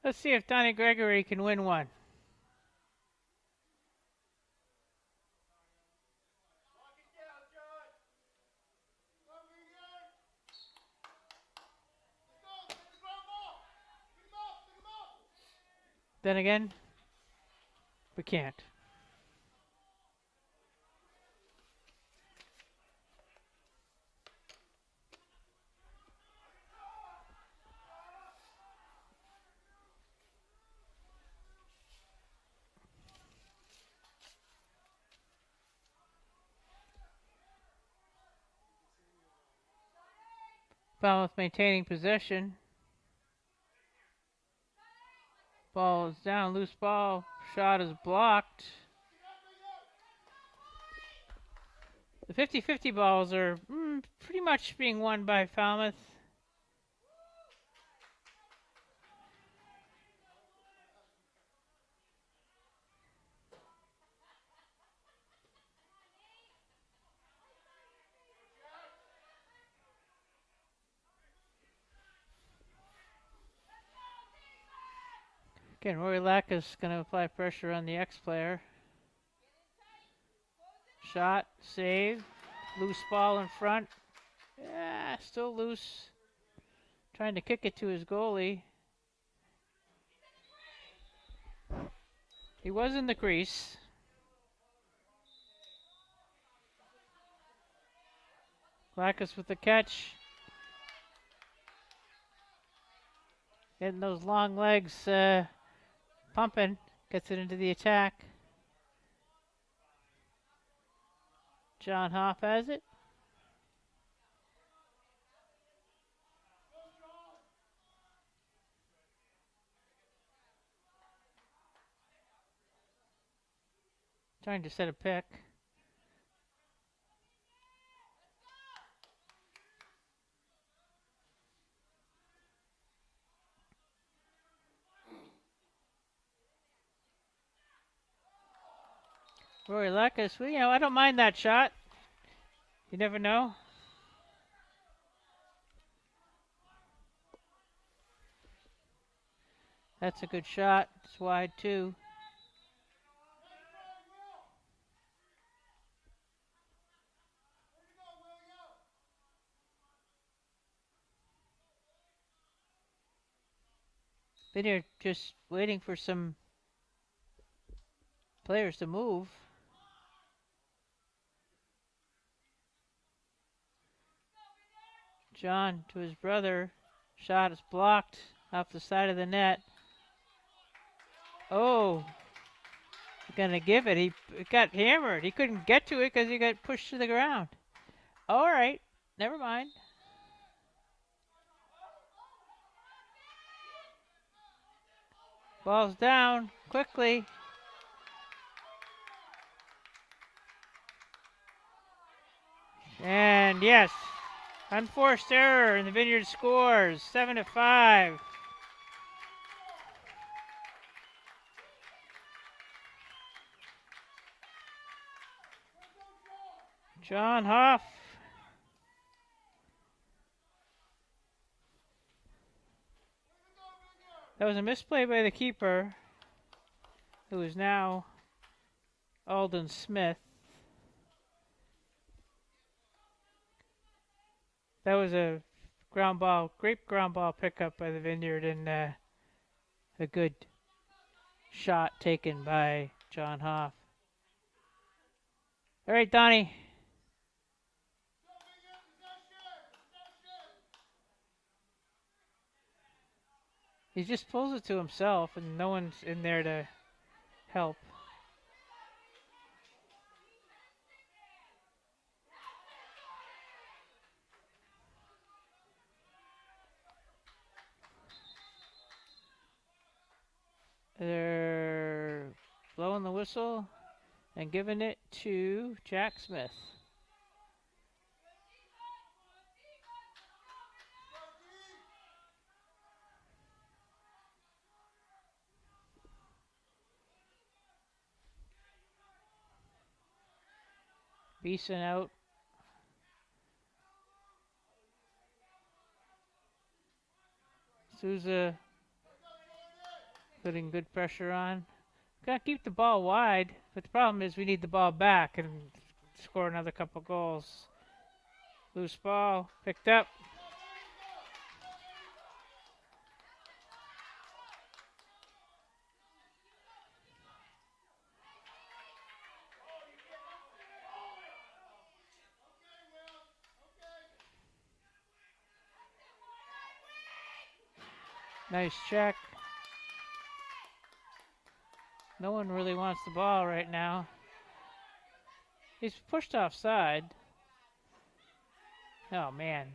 B: Let's see if Donnie Gregory can win one. Then again, we can't. Falmouth maintaining possession. Ball is down, loose ball. Shot is blocked. The 50-50 balls are pretty much being won by Falmouth. Again, Rory Lack is going to apply pressure on the X-player. Shot, save, loose ball in front. Yeah, still loose. Trying to kick it to his goalie. He was in the crease. Lackus with the catch. Getting those long legs pumping. Gets it into the attack. John Hoff has it. Trying to set a pick. Rory Lackus, well, I don't mind that shot. You never know. That's a good shot. It's wide too. Been here just waiting for some players to move. John to his brother. Shot is blocked off the side of the net. Oh, gonna give it. He got hammered. He couldn't get to it because he got pushed to the ground. All right, never mind. Ball's down quickly. And yes, unforced error, and the Vineyard scores 7-5. John Hoff. That was a misplay by the keeper, who is now Alden Smith. That was a ground ball, great ground ball pickup by the Vineyard, and a good shot taken by John Hoff. All right, Donnie. He just pulls it to himself, and no one's in there to help. They're blowing the whistle and giving it to Jack Smith. Beeson out. Souza putting good pressure on. Gotta keep the ball wide, but the problem is we need the ball back and score another couple goals. Loose ball, picked up. Nice check. No one really wants the ball right now. He's pushed offside. Oh, man.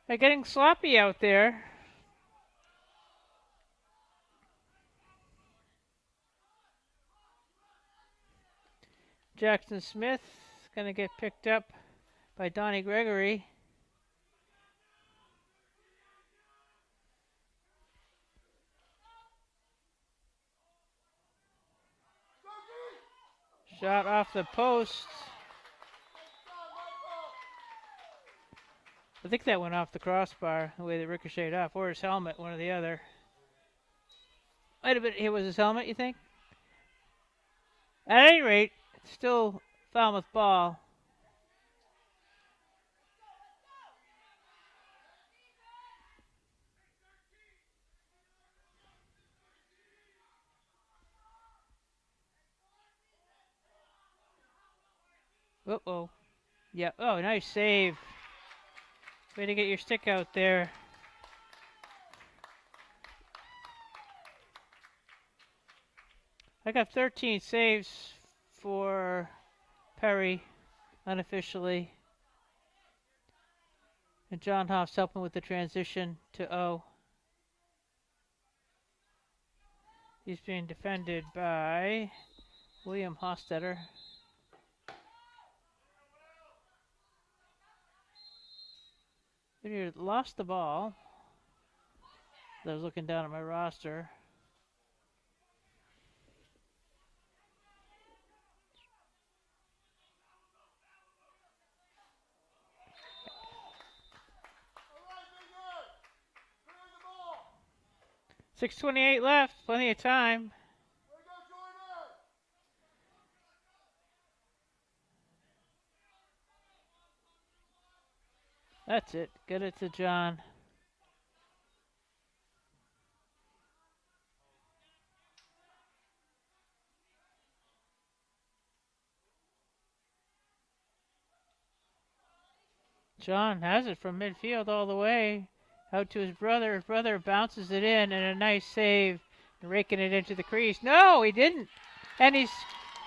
B: They're getting sloppy out there. Jackson Smith is going to get picked up by Donnie Gregory. Shot off the post. I think that went off the crossbar, the way that ricocheted off, or his helmet, one or the other. Might have been, it was his helmet, you think? At any rate, it's still Falmouth ball. Uh-oh. Yeah, oh, nice save. Way to get your stick out there. I got 13 saves for Perry, unofficially. And John Hoff's helping with the transition to O. He's being defended by William Hostetter. Vineyard lost the ball. I was looking down at my roster. .6:28 left, plenty of time. That's it. Get it to John. John has it from midfield all the way out to his brother. His brother bounces it in, and a nice save, raking it into the crease. No, he didn't. And he's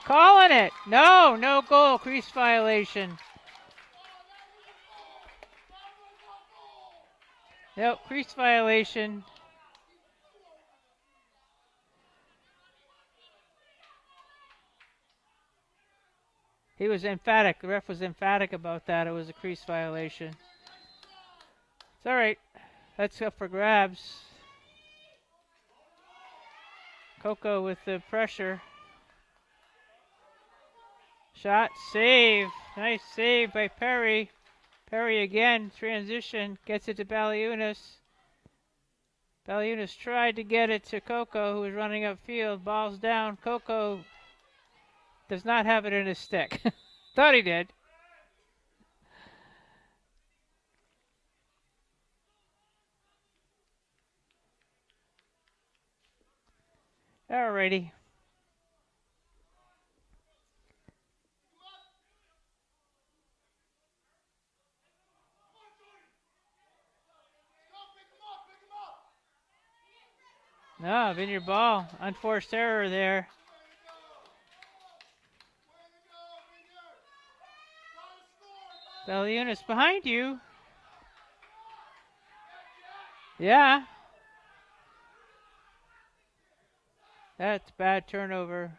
B: calling it. No, no goal. Crease violation. Nope, crease violation. He was emphatic. The ref was emphatic about that. It was a crease violation. It's all right. That's up for grabs. Coco with the pressure. Shot, save. Nice save by Perry. Perry again, transition, gets it to Baliunas. Baliunas tried to get it to Coco, who was running upfield. Ball's down. Coco does not have it in his stick. Thought he did. Alrighty. No, Vineyard ball. Unforced error there. Baliunas behind you. Yeah. That's bad turnover.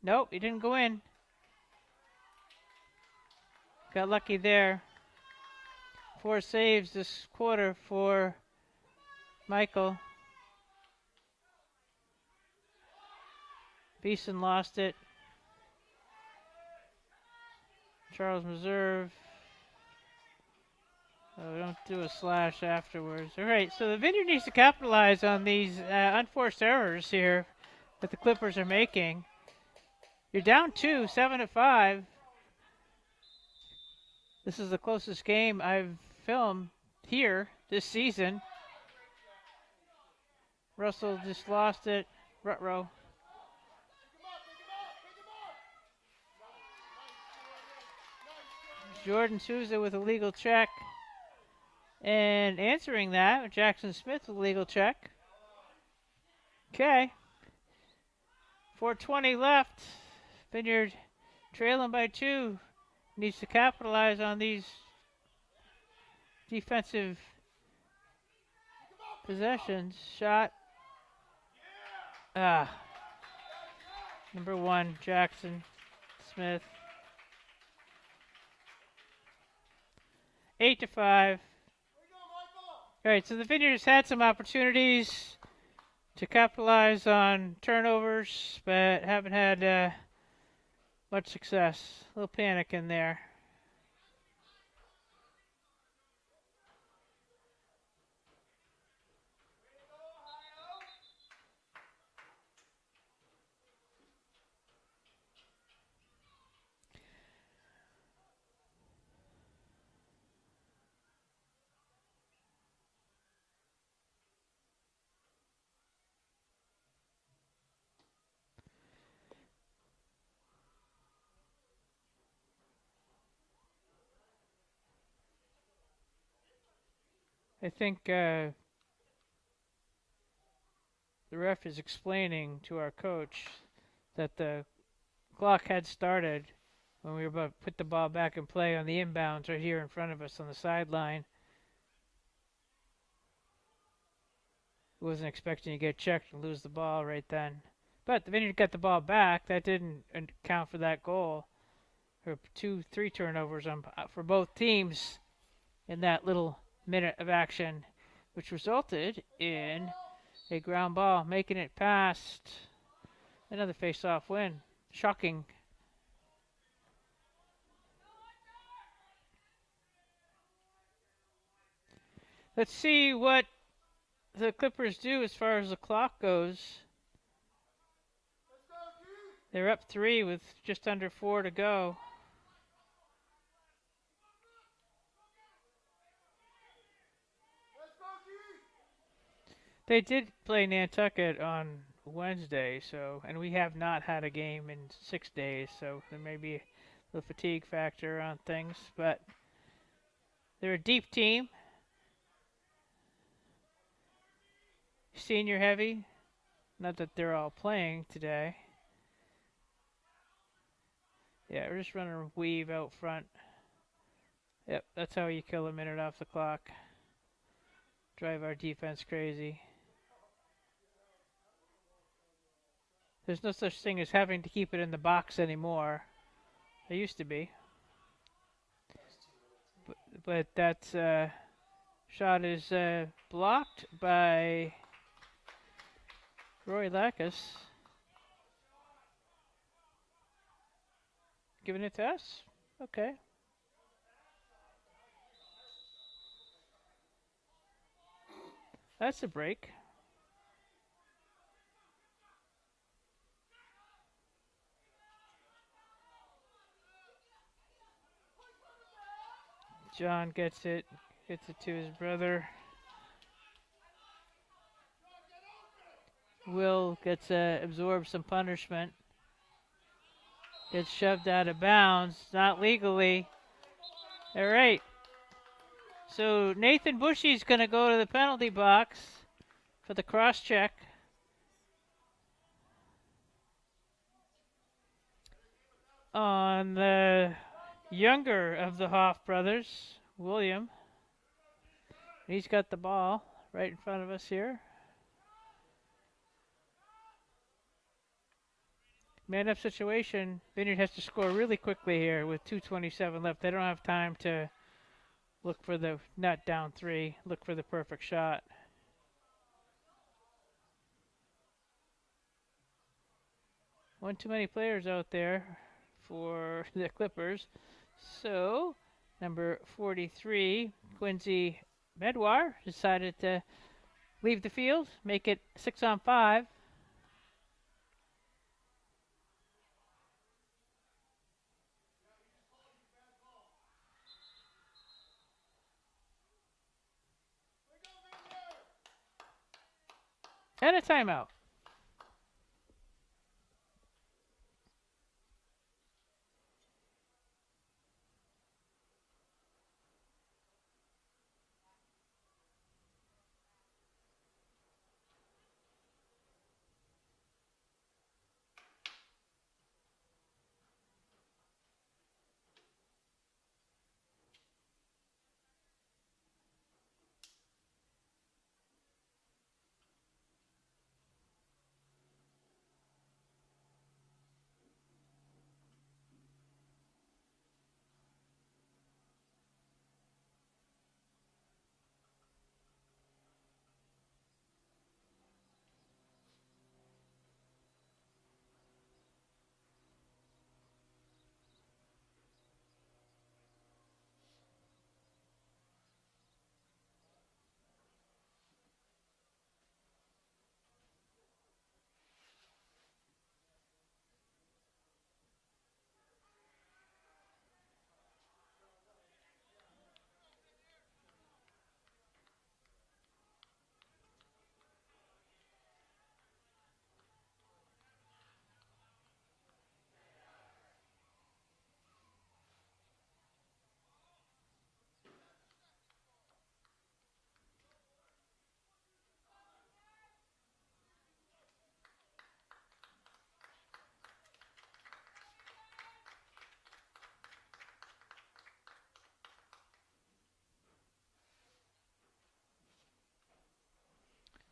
B: Nope, he didn't go in. Got lucky there. 4 saves this quarter for Michael. Beeson lost it. Charles Meserve. Oh, don't do a slash afterwards. All right, so the Vineyard needs to capitalize on these unforced errors here that the Clippers are making. You're down 2, 7-5. This is the closest game I've filmed here this season. Russell just lost it. Rutrow. Jordan Souza with a legal check. And answering that, Jackson Smith with a legal check. Okay. 4:20 left. Vineyard trailing by 2. Needs to capitalize on these defensive possessions. Shot. Number 1, Jackson Smith. 8-5. All right, so the Vineyard has had some opportunities to capitalize on turnovers, but haven't had much success. A little panic in there. I think the ref is explaining to our coach that the clock had started when we were about to put the ball back in play on the inbounds right here in front of us on the sideline. He wasn't expecting to get checked and lose the ball right then. But the Vineyard got the ball back. That didn't account for that goal. There were 2-3 turnovers for both teams in that little minute of action, which resulted in a ground ball, making it past another face-off win. Shocking. Let's see what the Clippers do as far as the clock goes. They're up 3 with just under 4 to go. They did play Nantucket on Wednesday, and we have not had a game in 6 days, so there may be the fatigue factor on things, but they're a deep team. Senior heavy. Not that they're all playing today. Yeah, we're just running a weave out front. Yep, that's how you kill a minute off the clock. Drive our defense crazy. There's no such thing as having to keep it in the box anymore. There used to be. But that shot is blocked by Roy Lacrosse. Giving it to us? Okay. That's a break. John gets it to his brother. Will gets absorbs some punishment. Gets shoved out of bounds, not legally. All right. So Nathan Bushy's going to go to the penalty box for the cross check. On the younger of the Hoff brothers, William. He's got the ball right in front of us here. Man up situation. Vineyard has to score really quickly here with 2:27 left. They don't have time to look for the not down 3, look for the perfect shot. One too many players out there for the Clippers. So, number 43, Quincy Medwar, decided to leave the field, make it 6-on-5. And a timeout.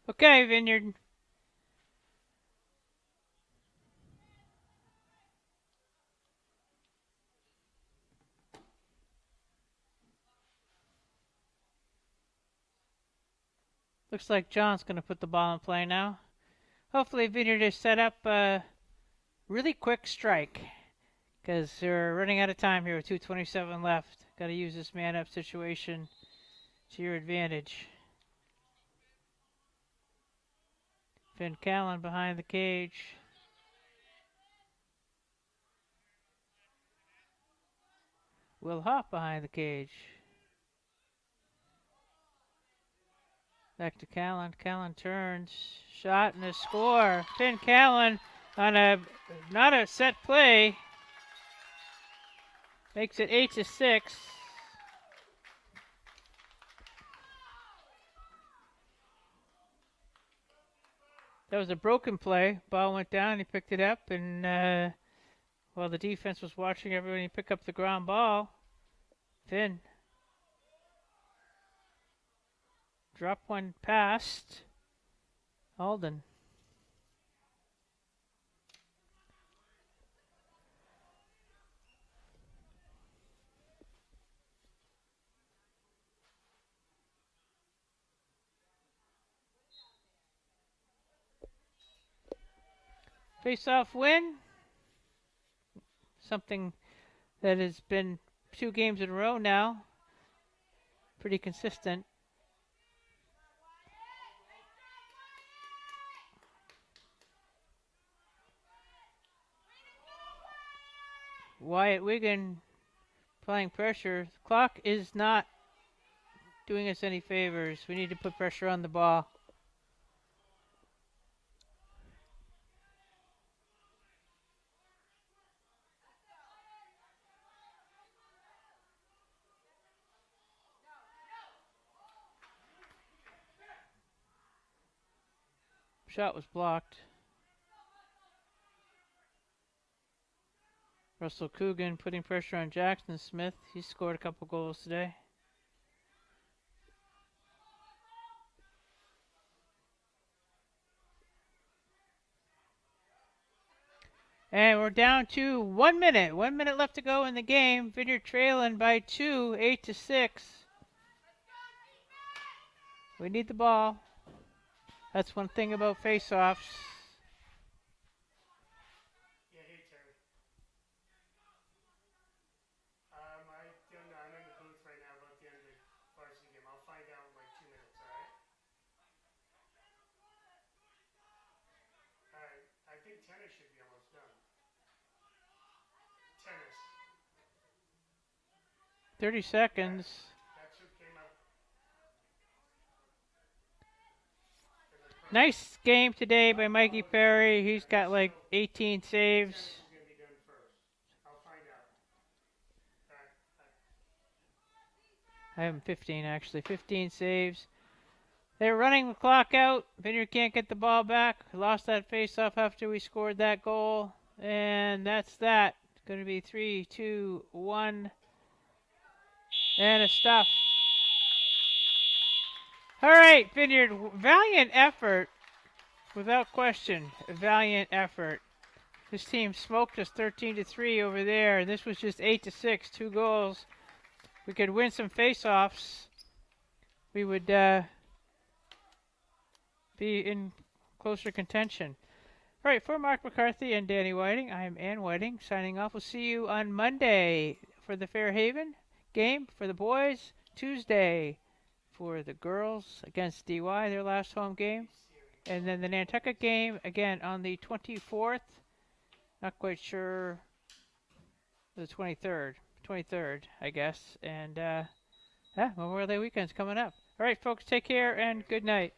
B: Okay, Vineyard. Looks like John's going to put the ball in play now. Hopefully Vineyard has set up a really quick strike because they're running out of time here with 2:27 left. Got to use this man-up situation to your advantage. Finn Callan behind the cage. Will Hoff behind the cage. Back to Callan. Callan turns. Shot and a score. Finn Callan on a not a set play. Makes it 8-6. That was a broken play. Ball went down. He picked it up, and while the defense was watching everybody pick up the ground ball, Finn drop one past Alden. Face-off win. Something that has been 2 games in a row now. Pretty consistent. Wyatt Wigan applying pressure. The clock is not doing us any favors. We need to put pressure on the ball. Shot was blocked. Russell Coogan putting pressure on Jackson Smith. He scored a couple goals today. And we're down to 1 minute. 1 minute left to go in the game. Vineyard trailing by 2, 8-6. We need the ball. That's one thing about face-offs.
A: Yeah, hey Terry. I'm in the booth right now about the end of the varsity game. I'll find out in like 2 minutes, alright? Alright, I think tennis should be almost done. Tennis.
B: 30 seconds.
A: That's who came up.
B: Nice game today by Mikey Perry. He's got like 18 saves.
A: Tennis is going to be done first. I'll find out.
B: I have him 15 actually. 15 saves. They're running the clock out. Vineyard can't get the ball back. Lost that face-off after we scored that goal. And that's that. It's going to be 3, 2, 1. And a stop. All right, Vineyard. Valiant effort. Without question. A valiant effort. This team smoked us 13-3 over there. This was just 8-6. 2 goals. We could win some face-offs. We would be in closer contention. All right, for Mark McCarthy and Danny Whiting, I am Ann Whiting signing off. We'll see you on Monday for the Fairhaven game for the boys. Tuesday for the girls against DY, their last home game. And then the Nantucket game again on the 24th. Not quite sure. The 23rd. 23rd, I guess. And Memorial Day weekend's coming up. All right, folks, take care and good night.